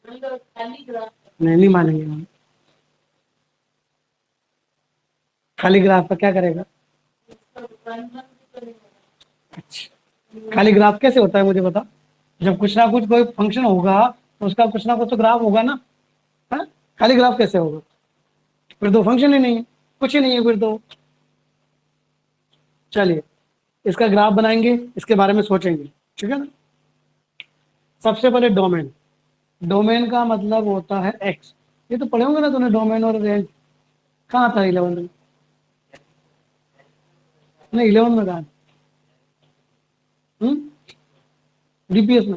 नहीं, नहीं मानेंगे हम। खाली ग्राफ पर क्या करेगा? अच्छा, खाली ग्राफ कैसे होता है मुझे बता। जब कुछ ना कुछ कोई फंक्शन होगा तो उसका कुछ ना कुछ तो ग्राफ होगा ना। है, खाली ग्राफ कैसे होगा? फिर तो फंक्शन ही नहीं है, कुछ ही नहीं है फिर तो। चलिए, इसका ग्राफ बनाएंगे, इसके बारे में सोचेंगे। ठीक है ना। सबसे पहले डोमेन। डोमेन का मतलब होता है एक्स। ये तो पढ़े होंगे ना तूने, डोमेन और रेंज। कहाँ था 11 में? नहीं, 11 में कहा? डीपीएस में।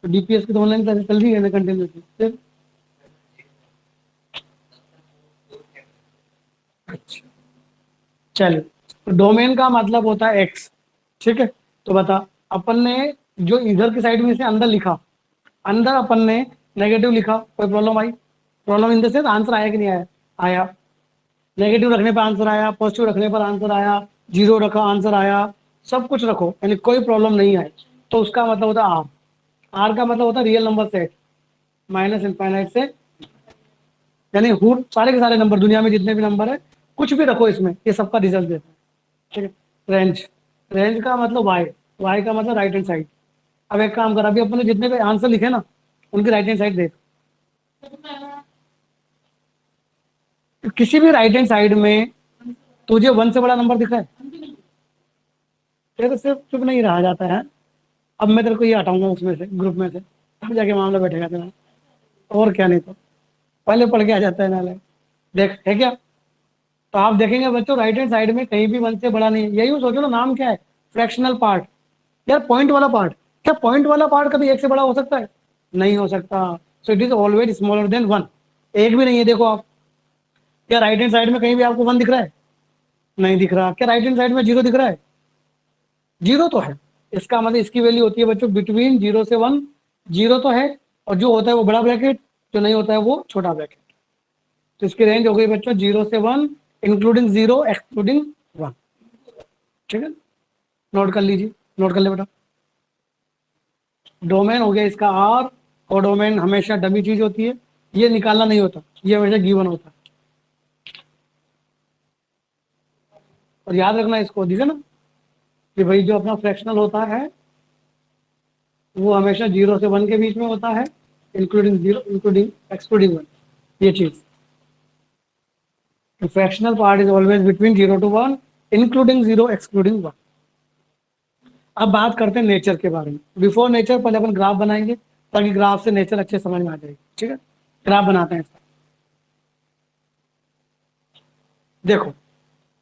तो डीपीएस की तो ऑनलाइन क्लासेस चल रही है ना कंटिन्यूसली फिर। अच्छा, चलिए, तो डोमेन का मतलब होता है एक्स। ठीक है, तो बता, अपन ने जो इधर की साइड में से अंदर लिखा, अंदर अपन ने नेगेटिव लिखा, कोई problem I? Problem in the sense answer आया कि नहीं आया? आया। नेगेटिव रखने पर आंसर आया, पॉजिटिव रखने पर आंसर आया, जीरो रखा आंसर आया, सब कुछ रखो यानी कोई प्रॉब्लम नहीं आई, तो उसका मतलब होता है आर। आर का मतलब होता है real number set, minus infinite से, यानी हूट सारे के सारे नंबर, दुनिया में जितने भी नंबर है कुछ भी रखो इसमें, ये सबका रिजल्ट देता है। ठीक है, रेंज। रेंज का मतलब वाई। वाई का मतलब राइट हैंड साइड। अब एक काम कर, अभी अपने जितने भी आंसर लिखे ना, उनकी राइट हैंड साइड देख। तो किसी भी राइट हैंड साइड में तुझे 1 से बड़ा नंबर दिखा है? तेरे तो सिर्फ चुप नहीं रहा जाता है। अब मैं तेरे को ये हटाऊंगा उसमें से, ग्रुप में से, तब जाके मामला बैठेगा तेरा। और क्या, नहीं तो पहले पढ़ के आ जाता है नाले। देख, है क्या? तो आप देखेंगे बच्चों, राइट हैंड साइड में कहीं भी 1 से बड़ा नहीं है। यही सोचो ना, नाम क्या है? Fractional part. यार पॉइंट वाला पार्ट। क्या पॉइंट वाला पार्ट कभी 1 से बड़ा हो सकता है? नहीं हो सकता। सो it is always smaller than 1। एक भी नहीं है, देखो आप। क्या राइट हैंड साइड में कहीं भी आपको 1 दिख रहा है? नहीं दिख रहा। क्या राइट हैंड साइड में 0 दिख रहा है? 0 तो है। इसका मतलब इसकी वैल्यू होती है बच्चों बिटवीन 0 से 1। 0 तो है, और जो होता है वो बड़ा ब्रैकेट, जो नहीं होता है वो छोटा ब्रैकेट। तो इसकी रेंज हो गई बच्चों 0 से 1, इंक्लूडिंग 0 एक्सक्लूडिंग 1। ठीक है, नोट कर लीजिए, नोट कर ले बेटा। डोमेन हो गया इसका आर, और डोमेन हमेशा डमी चीज होती है, ये निकालना नहीं होता, ये हमेशा गिवन होता है। और याद रखना इसको, ठीक है ना, कि भाई जो अपना फ्रैक्शनल होता है वो हमेशा 0 से 1 के बीच में होता है, इंक्लूडिंग 0, इंक्लूडिंग एक्सक्लूडिंग 1, ये चीज। Fractional part is always between 0 to 1, including 0 excluding 1। अब बात करते हैं नेचर के बारे में। बिफोर नेचर पहले अपन ग्राफ बनाएंगे, ताकि ग्राफ से नेचर अच्छे समझ में आ जाएगी। ठीक है, ग्राफ बनाते हैं इसका। देखो,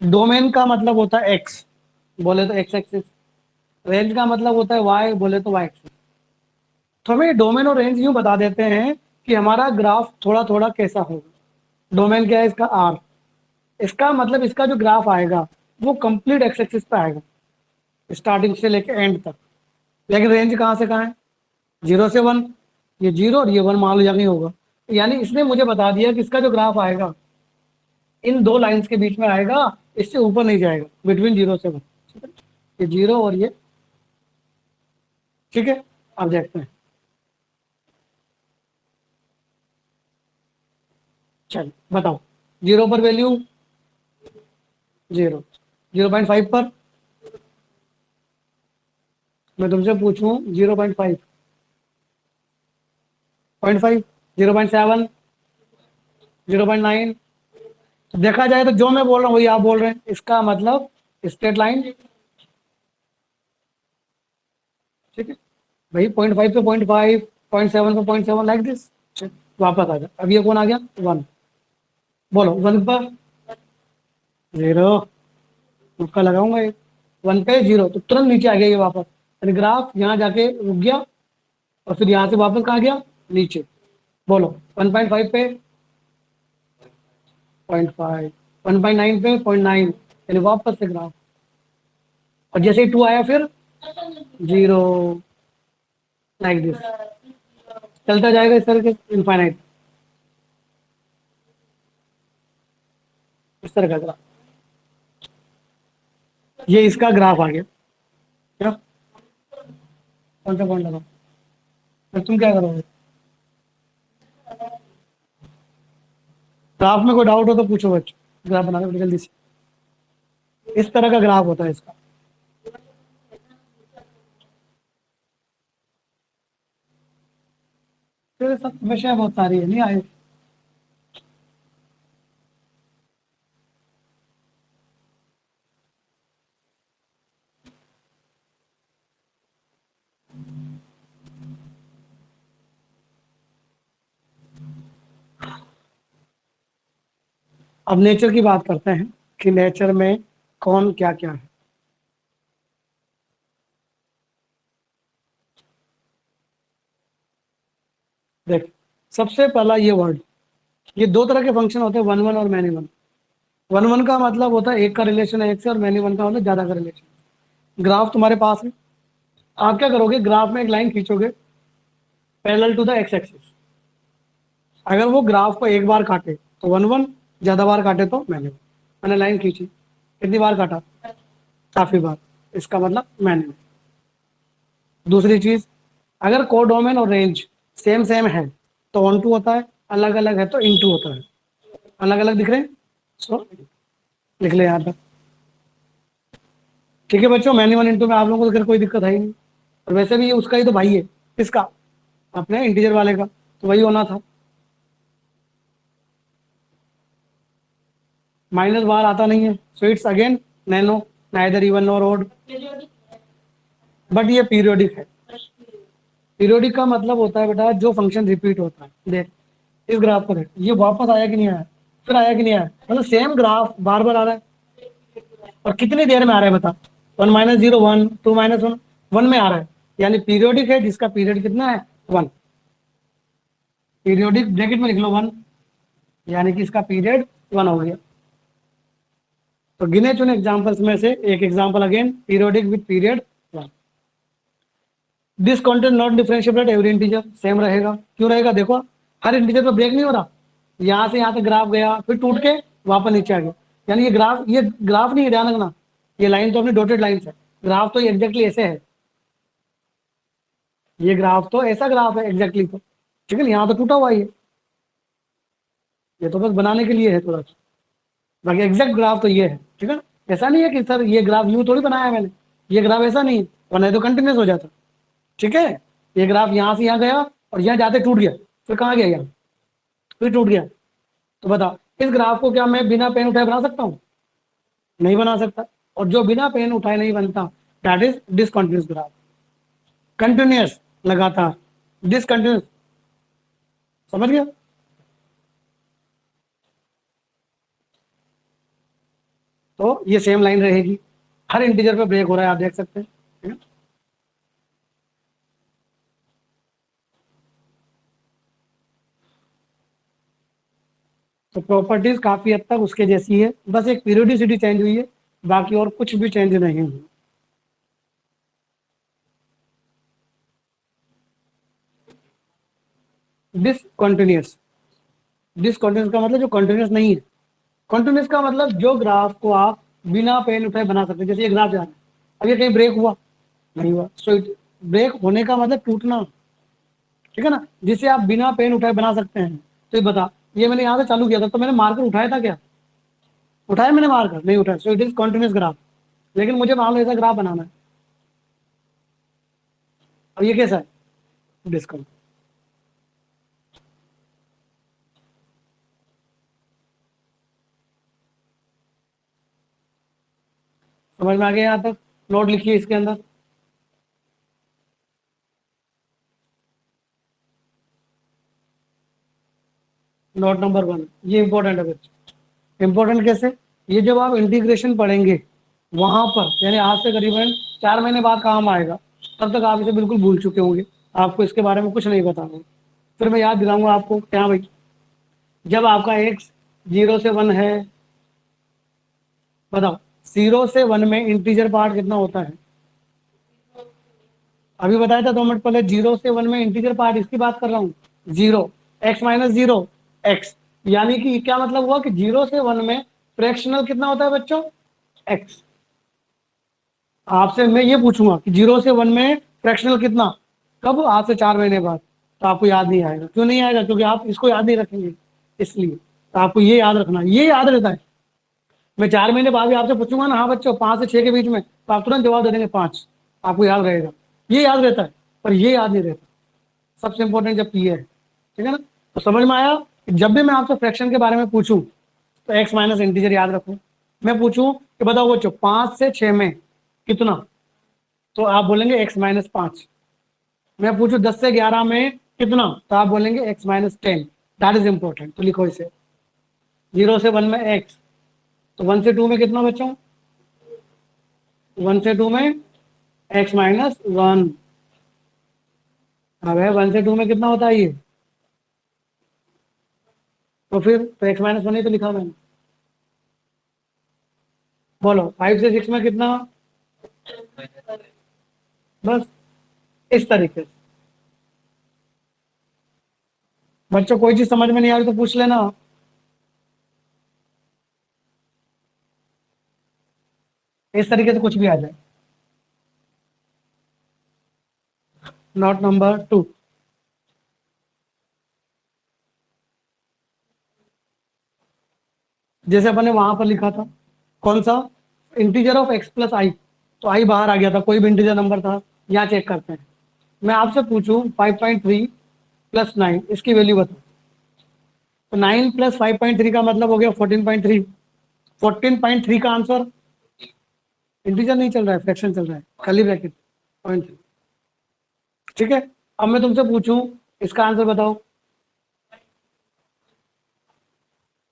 डोमेन का मतलब होता है एक्स, बोले तो एक्स एक्सिस। रेंज का मतलब होता है वाई, बोले तो वाई एक्सिस। तो हमें डोमेन और रेंज यूं बता देते हैं कि हमारा ग्राफ थोड़ा थोड़ा कैसा होगा। डोमेन क्या है इसका? आर। इसका मतलब इसका जो ग्राफ आएगा वो कंप्लीट एक्स एक्सिस पे आएगा, स्टार्टिंग से लेके एंड तक। लेकिन रेंज कहाँ से कहाँ है? 0 से 1। ये 0 और ये 1 मान लो यहाँ नहीं होगा, यानी इसने मुझे बता दिया कि इसका जो ग्राफ आएगा इन दो लाइंस के बीच में आएगा, इससे ऊपर नहीं जाएगा, बिटवीन 0 से 1। ये 0 और ये, ठीक है। अब देखते हैं, चलो बताओ, 0 पर वैल्यू 0, 0.5 पर मैं तुमसे पूछूं 0.5, 0.5, 0.7, 0.9। देखा जाए तो जो मैं बोल रहा हूँ वही आप बोल रहे हैं, इसका मतलब स्ट्रेट लाइन, ठीक है भाई। 0.5 पे 0.5, 0.7 पे 0.7, लाइक दिस। वापस आ जा, अब ये कौन आ गया 1, बोलो 1 पर 0, मुक्का लगाऊंगा ये, 1 पे 0 तो तुरंत नीचे आ गया ये वापस, यानी ग्राफ यहाँ जाके रुक गया और फिर यहाँ से वापस कहाँ गया, नीचे। बोलो 1.5 पे 0.5, 1.9 पे 0.9, यानी वापस से ग्राफ, और जैसे ही 2 आया फिर 0, लाइक दिस, चलता जाएगा इस तरह से इनफाइनाइट, इस तरह का ग्राफ। ये इसका ग्राफ आ गया। क्या कौन सा पॉइंट लगा, फिर तुम क्या करोगे? ग्राफ में कोई डाउट हो तो पूछो बच्चों, ग्राफ बनाने को जल्दी से। इस तरह का ग्राफ होता है इसका। फिर सब विषय बहुत सारी है, नहीं आए। अब नेचर की बात करते हैं कि नेचर में कौन क्या क्या है। देख, सबसे पहला ये वर्ड, ये दो तरह के फंक्शन होते हैं, वन वन और मैनी वन। वन वन का मतलब होता है एक का रिलेशन है एक से, और मैनी वन का मतलब ज्यादा का रिलेशन। ग्राफ तुम्हारे पास है, आप क्या करोगे, ग्राफ में एक लाइन खींचोगे parallel to the x axis. अगर वो ग्राफ को एक बार काटे तो वन वन, ज्यादा बार काटे तो मैंने, मैंने लाइन खींची, कितनी बार काटा, काफी बार, इसका मतलब मैंने। दूसरी चीज, अगर कोडोमेन और रेंज सेम सेम है तो ऑन टू होता है, अलग अलग है तो इन टू होता है। अलग अलग दिख रहे हैं, सो लिख ले यहाँ पर, ठीक है बच्चों। मैनी वन इंटू में आप लोगों को अगर कोई दिक्कत है ही नहीं, और वैसे भी ये उसका ही तो भाई है, किसका, अपने इंटीजर वाले का, तो वही होना था। माइनस बाहर आता नहीं है, so it's again nano, neither even nor odd, but ये पीरियोडिक है। पीरियोडिक का मतलब होता है बेटा जो फंक्शन रिपीट होता है। देख इस ग्राफ को देख, ये वापस आया कि नहीं आया, फिर आया कि नहीं आया, मतलब सेम ग्राफ बार बार आ रहा है, और कितनी देर में आ रहा है बता, 1 - 0 1, 2 - 1 1 में आ रहा है, यानी पीरियोडिक है जिसका पीरियड कितना है 1। पीरियोडिक ब्रैकेट में लिख लो 1, यानी कि इसका पीरियड 1 हो गया। तो गिने चुने एग्जांपल्स में से एक example again, periodic with period 1। This content not differentiable at every integer, same रहेगा, क्यों रहेगा, देखो हर इंटीजर पर ब्रेक नहीं हो रहा, यहाँ से यहाँ तक ग्राफ गया फिर टूट के वापस नीचे आ गया, यानी ये ग्राफ नहीं है, ध्यान रखना, ये लाइन तो अपनी डॉटेड लाइन है, ग्राफ तो एग्जैक्टली ऐसे है, ये ग्राफ तो ऐसा ग्राफ है एग्जैक्टली, तो ठीक है, यहाँ तो टूटा हुआ ही है, ये तो बस बनाने के लिए है थोड़ा सा, बाकी एग्जैक्ट ग्राफ तो ये है, ठीक है ना। ऐसा नहीं है कि सर ये ग्राफ यूं थोड़ी बनाया है मैंने, ये ग्राफ ऐसा नहीं है, वरना तो कंटिन्यूस हो जाता, ठीक है। ये ग्राफ यहाँ से यहाँ गया और यहाँ जाते टूट गया, फिर कहाँ गया, यहाँ फिर टूट गया, तो बता इस ग्राफ को क्या मैं बिना पेन उठाए बना सकता हूँ, नहीं बना सकता, और जो बिना पेन उठाए नहीं बनता that is discontinuous graph, continuous लगातार, डिसकंटिन्यूस, समझ गया। तो ये सेम लाइन रहेगी, हर इंटीजर पे ब्रेक हो रहा है, आप देख सकते हैं, ठीक है? तो प्रॉपर्टीज काफी हद तक उसके जैसी है, बस एक पीरियोडिसिटी चेंज हुई है, बाकी और कुछ भी चेंज नहीं हुई। डिसकंटिन्यूअस। डिसकंटिन्यूअस का मतलब जो कंटिन्यूअस नहीं है। कंटिन्यूअस का मतलब जो ग्राफ को आप बिना पेन उठाए बना सकते हैं। जैसे ये ग्राफ जा रहा है, अब ये कहीं ब्रेक हुआ नहीं हुआ, सो ब्रेक होने का मतलब टूटना, ठीक है ना, जिसे आप बिना पेन उठाए बना सकते हैं। तो ये बता, ये मैंने यहाँ से चालू किया था तो मैंने मार्कर उठाया था क्या? उठाया मैंने मार्कर? नहीं उठाया। सो इट इज कॉन्टिन्यूस ग्राफ। लेकिन मुझे मान लो ऐसा ग्राफ बनाना है। अब ये कैसा है? डिस्काउंट। समझ में आ गया? यहाँ तक नोट लिखिए इसके अंदर। नोट नंबर 1, ये इंपॉर्टेंट है बच्चे। इंपॉर्टेंट कैसे? ये जब आप इंटीग्रेशन पढ़ेंगे वहां पर, यानी आज से करीबन 4 महीने बाद काम आएगा, तब तक आप इसे बिल्कुल भूल चुके होंगे, आपको इसके बारे में कुछ नहीं पता होगा। फिर मैं याद दिलाऊंगा आपको। क्या भाई? जब आपका एक्स 0 से 1 है, बताओ 0 से 1 में इंटीजर पार्ट कितना होता है? अभी बताया था 2 मिनट पहले, 0 से 1 में इंटीजर पार्ट, इसकी बात कर रहा हूँ। 0, x-0, x। यानी कि क्या मतलब हुआ कि 0 से 1 में फ्रैक्शनल कितना होता है बच्चों? x। आपसे मैं ये पूछूंगा कि 0 से 1 में फ्रैक्शनल कितना, कब? आज से 4 महीने बाद। तो आपको याद नहीं आएगा। क्यों नहीं आएगा? क्योंकि आप इसको याद नहीं रखेंगे, इसलिए। तो आपको ये याद रखना, ये याद रहता है। मैं 4 महीने बाद भी आपसे पूछूंगा ना, हाँ बच्चों 5 से 6 के बीच में, तो आप तुरंत जवाब दे देंगे 5। आपको याद रहेगा, ये याद रहता है, पर ये याद नहीं रहता। सबसे इंपॉर्टेंट जब ये है, ठीक है ना? तो समझ में आया कि जब भी मैं आपसे फ्रैक्शन के बारे में पूछूं तो एक्स माइनस इंटीजर याद रखूं। मैं पूछूं कि बताओ बच्चों 5 से 6 में कितना, तो आप बोलेंगे x-5। मैं पूछूं 10 से 11 में कितना, तो आप बोलेंगे x-10। That is important. तो लिखो इसे। 0 से 1 में x, तो 1 से 2 में कितना बच्चों? 1 से 2 में x-1। अब है 1 से 2 में कितना होता है ये? तो फिर तो x-1 ही तो लिखा मैंने। बोलो 5 से 6 में कितना? बस इस तरीके से। बच्चों कोई चीज समझ में नहीं आ रही तो पूछ लेना। इस तरीके से कुछ भी आ जाए। नोट नंबर 2, जैसे अपने वहां पर लिखा था, कौन सा? इंटीजर ऑफ x प्लस आई। तो आई बाहर आ गया था, कोई भी इंटीजर नंबर था। यहाँ चेक करते हैं। मैं आपसे पूछूं 5.3 प्लस 9, इसकी वैल्यू बताओ। तो 9 प्लस 5.3 का मतलब हो गया 14.3। 14.3 का आंसर, इंटीजर नहीं चल रहा है, फ्रैक्शन चल रहा है, खाली ब्रैकेट, 0.3। ठीक है। अब मैं तुमसे पूछूं, इसका आंसर बताओ।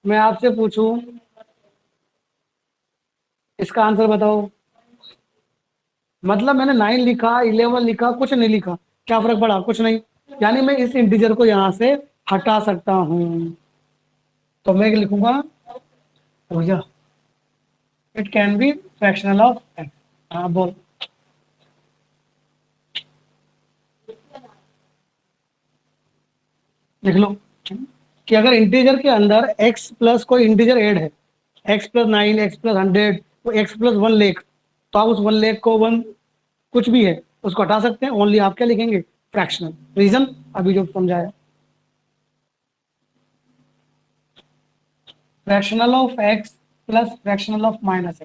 मैं आपसे पूछूं, इसका आंसर बताओ। मतलब मैंने 9 लिखा, 11 लिखा, कुछ नहीं लिखा, क्या फर्क पड़ा? कुछ नहीं। यानी मैं इस इंटीजर को यहां से हटा सकता हूं। तो मैं लिखूंगा, भैया it can be fractional of x. हाँ बोल। लिख लो कि अगर इंटीजर के अंदर x प्लस कोई इंटीजर ऐड है, x+9, x+100, तो x+1 लेख, तो आप उस 1 लेख को 1 कुछ भी है उसको हटा सकते हैं। ओनली आप क्या लिखेंगे? फ्रैक्शनल। रीजन अभी जो समझाया। Fractional of x plus fractional of -x।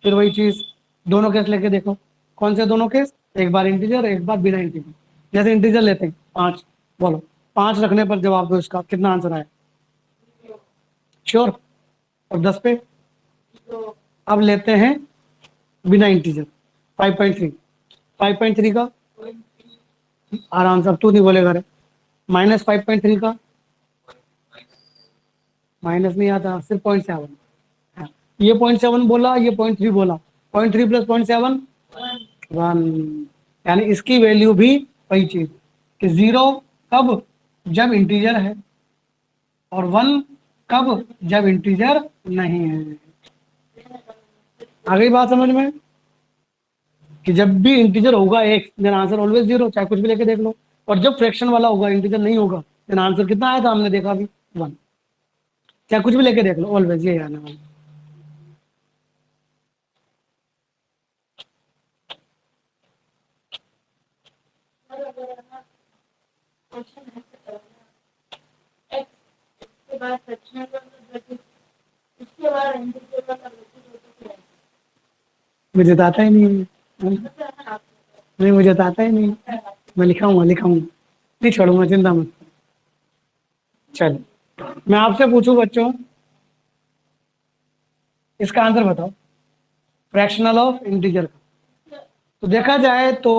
फिर वही चीज, दोनों केस लेके देखो। कौन से दोनों केस? एक बार इंटीजर, एक बार बिना इंटीजर। जैसे इंटीजर लेते हैं 5, बोलो 5 रखने पर जवाब दो, इसका कितना आंसर आया? श्योर? और 10 पे? अब लेते हैं बिना इंटीजर, 5.3। 5.3 का आराम से, अब तू नहीं बोलेगा रे। -5.3 का माइनस नहीं आता, सिर्फ 0.7। ये 0.7 बोला, ये 0.3 बोला। 0.3 प्लस 0.7, 1। यानी इसकी वैल्यू भी वही चीज कि 0 कब? जब इंटीजर है, और 1 कब? जब इंटीजर नहीं है। आ गई बात समझ में? कि जब भी इंटीजर होगा x then answer always zero, चाहे कुछ भी लेके देख लो। और जब फ्रैक्शन वाला होगा, इंटीजर नहीं होगा, देन आंसर कितना आया था हमने देखा अभी, 1। चाहे कुछ भी लेके देख लो, ऑलवेज ये आने वाला। मुझे तो आता ही नहीं है। नहीं, मुझे तो आता ही नहीं। मैं लिखाऊंगा लिखाऊंगा, नहीं छोड़ूंगा, चिंता मत। चलो मैं आपसे पूछूं बच्चों, इसका आंसर बताओ, फ्रैक्शनल ऑफ इंटीजर का। तो देखा जाए तो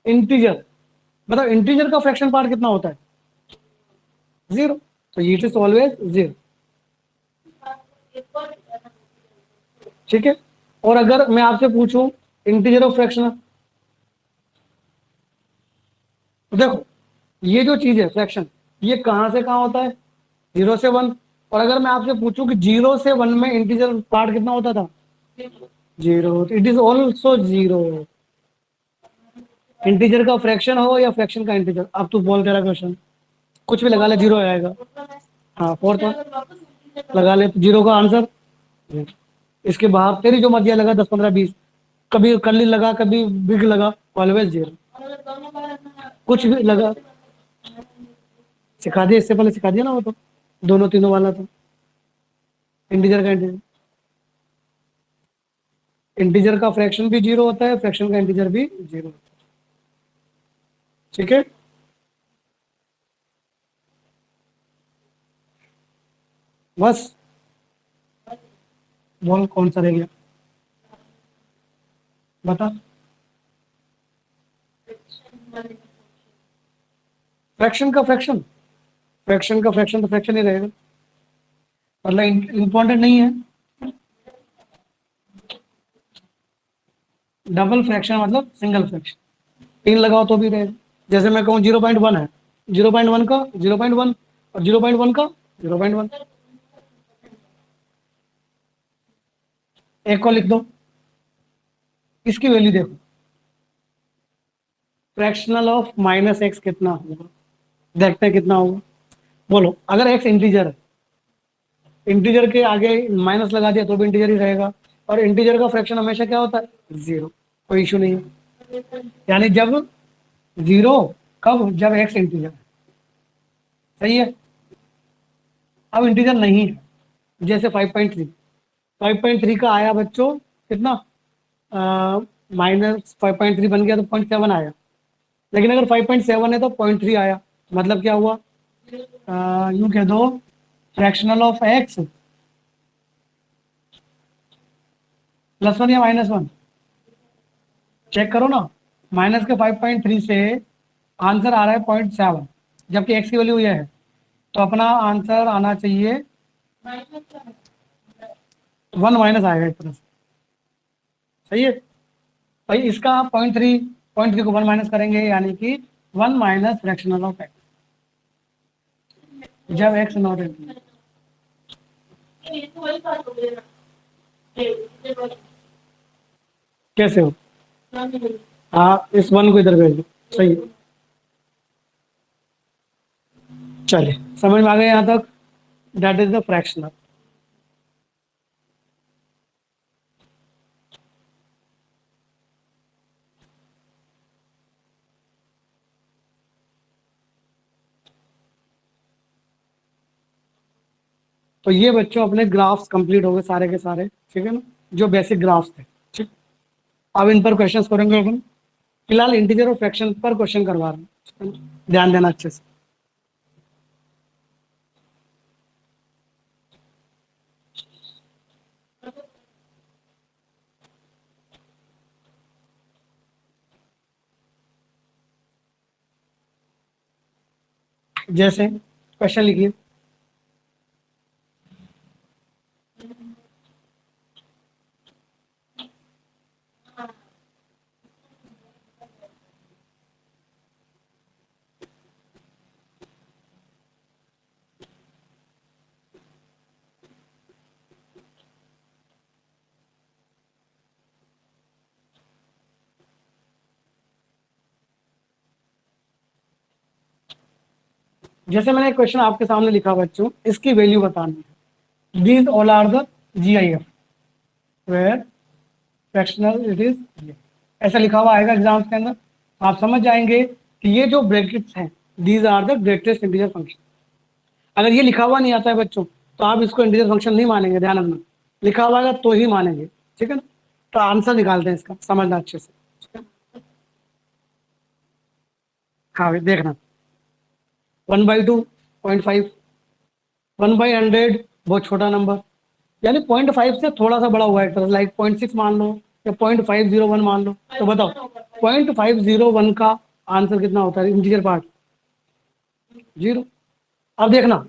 इंटीजर, मतलब इंटीजर का फ्रैक्शन पार्ट कितना होता है, जीरो। तो इट इज ऑलवेज जीरो। ठीक है। और अगर मैं आपसे पूछूं इंटीजर ऑफ फ्रैक्शन, तो देखो ये जो चीज है फ्रैक्शन, ये कहां से कहां होता है, 0 से 1। और अगर मैं आपसे पूछूं कि 0 से 1 में इंटीजर पार्ट कितना होता था, zero, it is also zero. Integer का फ्रैक्शन हो या फ्रैक्शन का इंटीजर, अब तू बोल तेरा क्वेश्चन, कुछ भी लगा ले, जीरो आएगा। हाँ, फोर्थ लगा ले, जीरो का आंसर। इसके बाहर तेरी जो मर्जी लगा, 10 15 20, कभी कली लगा, कभी बिग लगा, ऑलवेज जीरो। कुछ भी लगा, सिखा दिया, इससे पहले सिखा दिया ना वो तो, दोनों तीनों वाला तो। इंटीजर का इंटीजर, इंटीजर का फ्रैक्शन भी जीरो होता है, फ्रैक्शन का इंटीजर भी जीरो होता है। ठीक है। बस बोल कौन सा रह गया, बता। फ्रैक्शन का फ्रैक्शन, फ्रैक्शन का फ्रैक्शन तो फ्रैक्शन ही रहेगा, मतलब इंपॉर्टेंट नहीं है। डबल फ्रैक्शन मतलब सिंगल फ्रैक्शन, तीन लगाओ तो भी रहेगा। जैसे मैं कहूँ 0.1 है, 0.1 का 0.1, और 0.1 का 0.1, एक को लिख दो। इसकी वैल्यू देखो, फ्रैक्शनल ऑफ -x कितना होगा, देखते हैं कितना होगा। बोलो, अगर x इंटीजर है, इंटीजर के आगे माइनस लगा दिया तो भी इंटीजर ही रहेगा। और इंटीजर का फ्रैक्शन हमेशा क्या होता है, जीरो, कोई इशू नहीं है। यानी जब जीरो, कब, जब x इंटीजर है। सही है। अब इंटीजर नहीं है, जैसे 5.3, 5.3 का आया बच्चों कितना, -5.3 बन गया तो 0.7 आया। लेकिन अगर 5.7 है तो 0.3 आया, मतलब क्या हुआ, यूं कह दो, फ्रैक्शनल ऑफ x +1 या -1, चेक करो ना। माइनस के 5.3 से आंसर आ रहा है 0.7, जबकि x की वैल्यू ये है, तो अपना आंसर आना चाहिए 1 माइनस आएगा एक तरह से। सही है भाई। इसका 0.3, 0.3 को 1 माइनस करेंगे, यानी कि 1 माइनस फ्रैक्शनल ऑफ x, जब x नॉट इंटीजर। कैसे हो, हाँ, इस 1 को इधर भेज दो। सही है। चलिए, समझ में आ गया यहाँ तक, दैट इज द फ्रैक्शनल। तो ये बच्चों अपने ग्राफ्स कंप्लीट हो गए सारे के सारे, ठीक है ना, जो बेसिक ग्राफ्स थे। ठीक, अब इन पर क्वेश्चंस करेंगे अपन। फिलहाल इंटीजर और फ्रैक्शन पर क्वेश्चन करवा रहे हैं, ठीक है ना? ध्यान देना अच्छे से। जैसे क्वेश्चन लिखिए, जैसे मैंने एक क्वेश्चन आपके सामने लिखा बच्चों, इसकी वैल्यू बतानी है। These all are the GIF where fractional it is, ऐसा लिखा हुआ आएगा एग्जाम्स के अंदर। आप समझ जाएंगे कि ये जो ब्रैकेट्स हैं, these are the greatest integer function. अगर ये लिखा हुआ नहीं आता है बच्चों, तो आप इसको इंटीजर फंक्शन नहीं मानेंगे, ध्यान रखना। लिखा हुआ है तो ही मानेंगे, ठीक है ना। तो आंसर निकालते हैं इसका, समझना अच्छे से। हाँ भाई देखना, 1/2 0.5, 1/100 बहुत छोटा नंबर, यानी 0.5 से थोड़ा सा बड़ा हुआ है, लाइक 0.6 मान लो या 0.501 मान लो। तो बताओ 0.501 का आंसर कितना होता है इंटीजर पार्ट? 0। अब देखना,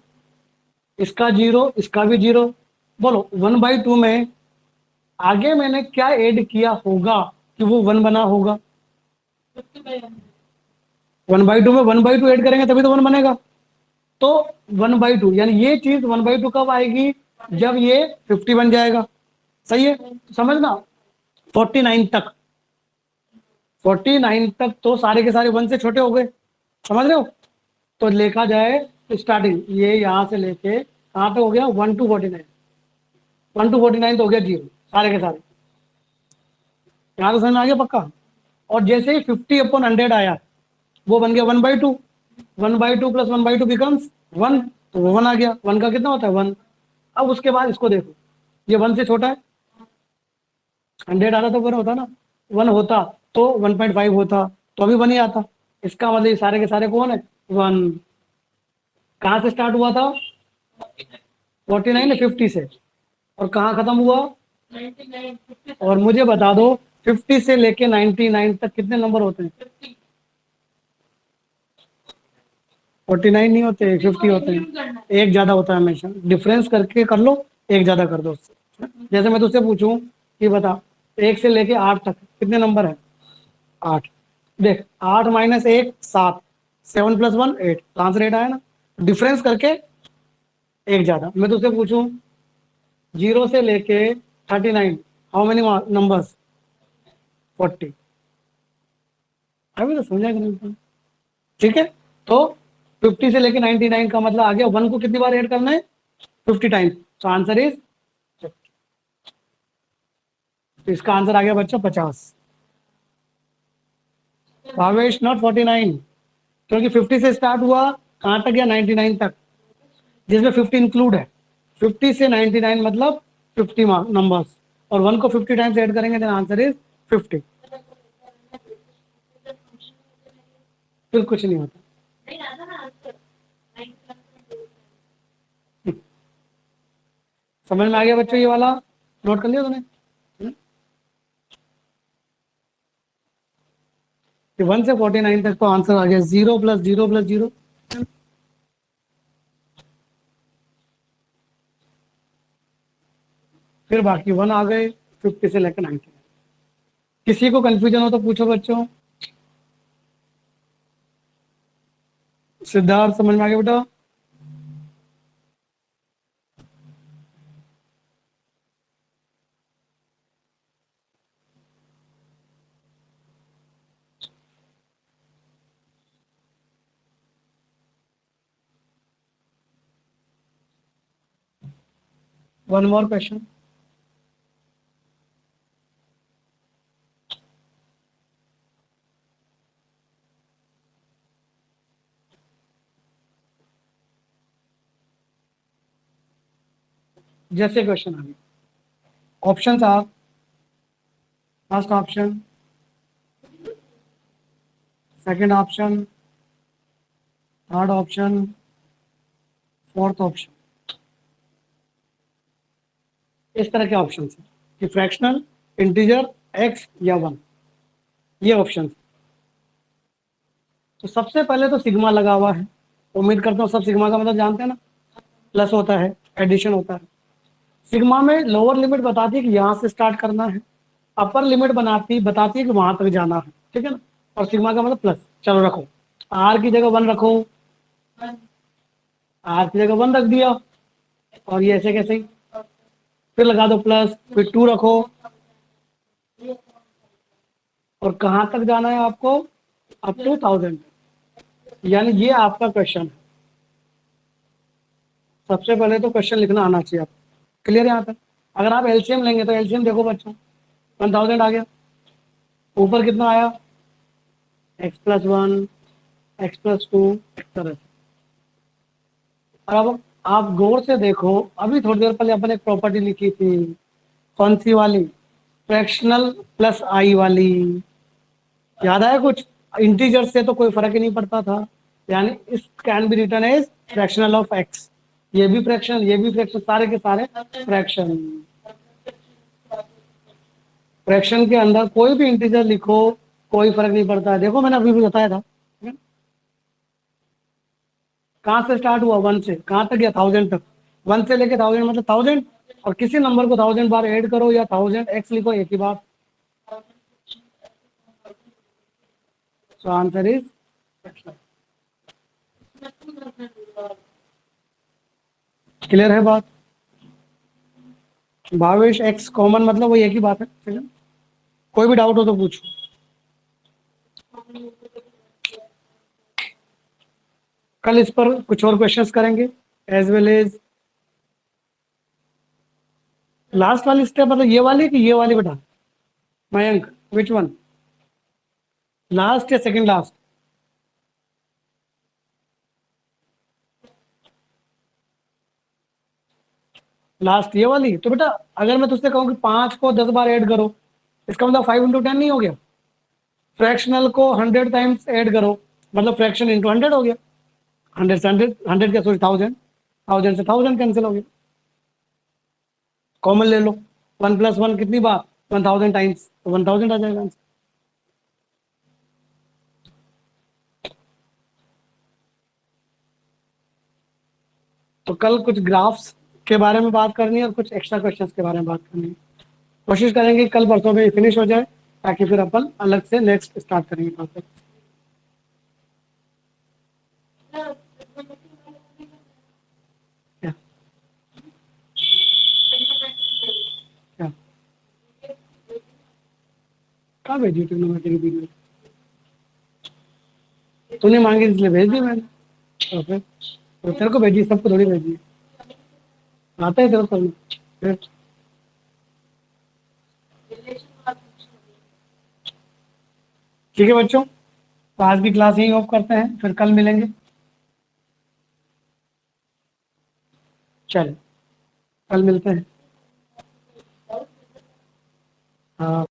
इसका 0, इसका भी 0। बोलो 1/2 में आगे मैंने क्या ऐड किया होगा कि वो 1 बना होगा? 1/2 में 1/2 ऐड करेंगे तभी तो 1 बनेगा। तो 1/2 यानी ये चीज 1/2 कब आएगी? जब ये 50 बन जाएगा। सही है, समझना। 49 तक, 49 तक तो सारे के सारे 1 से छोटे हो गए, समझ रहे हो। तो लिखा जाए स्टार्टिंग, ये यहां से लेके कहां तक हो गया? 1 to 49, 1 to 49 तो हो गया 0, सारे के सारे। यहाँ तो समझ में आ गया पक्का। और जैसे ही 50/100 आया, वो बन गया 1/2, 1/2 प्लस 1/2 बिकम्स 1, तो वो 1 आ गया। 1 का कितना होता है? 1। अब उसके बाद इसको देखो, ये 1 से छोटा है, 100 आ रहा तो 1 होता ना, 1 होता तो 1.5 होता, तो अभी 1 ही आता। इसका मतलब ये सारे के सारे कौन है? 1। कहाँ से स्टार्ट हुआ था? 49 ने 50 से, और कहाँ खत्म हुआ? 99। और मुझे बता दो 50 से लेके 99 तक कितने नंबर होते हैं? 49 नहीं होते, 50 होते हैं। एक ज्यादा होता है हमेशा, डिफरेंस करके कर लो, एक ज्यादा कर दो उससे। जैसे मैं तुझसे पूछूं कि बता 1 से लेके 8 तक कितने नंबर है? 8। देख 8 माइनस 1 7, 7 प्लस 1 8, आंसर 8 आया ना। डिफरेंस करके एक ज्यादा। मैं तुझसे पूछूं 0 से लेके 39, हाउ मेनी नंबर्स? 40। अभी तो समझा कि नहीं? ठीक है, तो 50 से लेके 99 का मतलब आ गया 1 को कितनी बार ऐड करना है? 50 टाइम्स। तो आंसर इज, तो इसका आंसर आ गया बच्चों 50। भावेश नॉट 49, क्योंकि 50 से स्टार्ट हुआ, कहां तक गया? 99 तक, जिसमें 50 इंक्लूड है। 50 से 99 मतलब 50 नंबर्स, और 1 को 50 टाइम्स ऐड करेंगे, देन आंसर इज 50। फिर कुछ नहीं होता। समझ में आ गया बच्चों ये वाला? नोट कर लिया तूने? कि 1 से 49 तक तो आंसर आ गया 0 प्लस 0 प्लस 0। फिर बाकी 1 आ गए 50 से लेकर 90। किसी को कंफ्यूजन हो तो पूछो बच्चों। सिद्धार्थ समझ में आ गया बेटा? One more question. जैसे क्वेश्चन आ गया, option are, first option, second option, third option, fourth option. इस तरह के ऑप्शन है कि फ्रैक्शनल, इंटीजर, एक्स या 1, ये ऑप्शन। तो सबसे पहले तो सिग्मा लगा हुआ है, उम्मीद करता हूँ सब सिग्मा का मतलब जानते हैं ना, प्लस होता है, एडिशन होता है। सिग्मा में लोअर लिमिट बताती है कि यहाँ से स्टार्ट करना है, अपर लिमिट बताती है कि वहां तक जाना है, ठीक है ना। और सिग्मा का मतलब प्लस। चलो रखो, आर की जगह 1 रखो, आर की जगह 1 रख दिया, और ये ऐसे कैसे ही, फिर लगा दो प्लस, फिर 2 रखो, और कहां तक जाना है आपको? Up to 1000। यानी ये आपका क्वेश्चन है, सबसे पहले तो क्वेश्चन लिखना आना चाहिए आपको। क्लियर यहाँ तक? अगर आप एलसीएम लेंगे तो एलसीएम देखो बच्चों, 1000 आ गया, ऊपर कितना आया, x+1, x+2, इस तरह से। और अब आप गौर से देखो, अभी थोड़ी देर पहले अपन एक प्रॉपर्टी लिखी थी, कौन सी वाली, फ्रैक्शनल प्लस आई वाली, याद आया कुछ? इंटीजर से तो कोई फर्क ही नहीं पड़ता था, यानी इस can be written as fractional of x, ये भी फ्रैक्शन, ये भी फ्रैक्शन, सारे के सारे फ्रैक्शन। फ्रैक्शन के अंदर कोई भी इंटीजर लिखो, कोई फर्क नहीं पड़ता है। देखो मैंने अभी भी बताया था, कहाँ से स्टार्ट हुआ, 1 से कहाँ तक गया, 1000 तक। 1 से लेके 1000 मतलब 1000, और किसी नंबर को 1000 बार ऐड करो या 1000 एक्स लिखो, एक ही बात। सो आंसर इज, क्लियर है बात? भावेश एक्स कॉमन मतलब वो एक ही बात है। ठीक है, कोई भी डाउट हो तो पूछो। कल इस पर कुछ और क्वेश्चंस करेंगे, एज वेल एज लास्ट वाली स्टेप, मतलब ये वाली कि ये वाली बेटा मयंक, विच वन, लास्ट या सेकंड लास्ट? लास्ट ये वाली। तो बेटा अगर मैं तुझसे कहूँ कि 5 को 10 बार ऐड करो, इसका मतलब 5 × 10 नहीं हो गया? फ्रैक्शनल को 100 टाइम्स ऐड करो, मतलब फ्रैक्शन इंटू 100 हो गया। 100 से 100, 100 क्या सॉरी 1000, 1000 से 1000 कैंसिल हो गया। कॉमन ले लो, 1+1 कितनी बार, 1000 टाइम्स, तो 1000 आ जाएगा आंसर। तो कल कुछ ग्राफ्स के बारे में बात करनी है और कुछ एक्स्ट्रा क्वेश्चंस के बारे में बात करनी है। कोशिश करेंगे कल परसों में फिनिश हो जाए, ताकि फिर अपन अलग से नेक्स्ट स्टार्ट करेंगे टॉपिक। क्या क्या कहाँ भेजी ट्रिग्नोमेट्री की वीडियो? तूने मांगी इसलिए भेज दी मैंने। तो फिर तो तेरे को भेजी, सबको थोड़ी भेजी। आता है तेरे को करना। फिर ठीक है बच्चों, तो आज की क्लास यही ऑफ करते हैं, फिर कल मिलेंगे। चलो कल मिलते हैं। हाँ।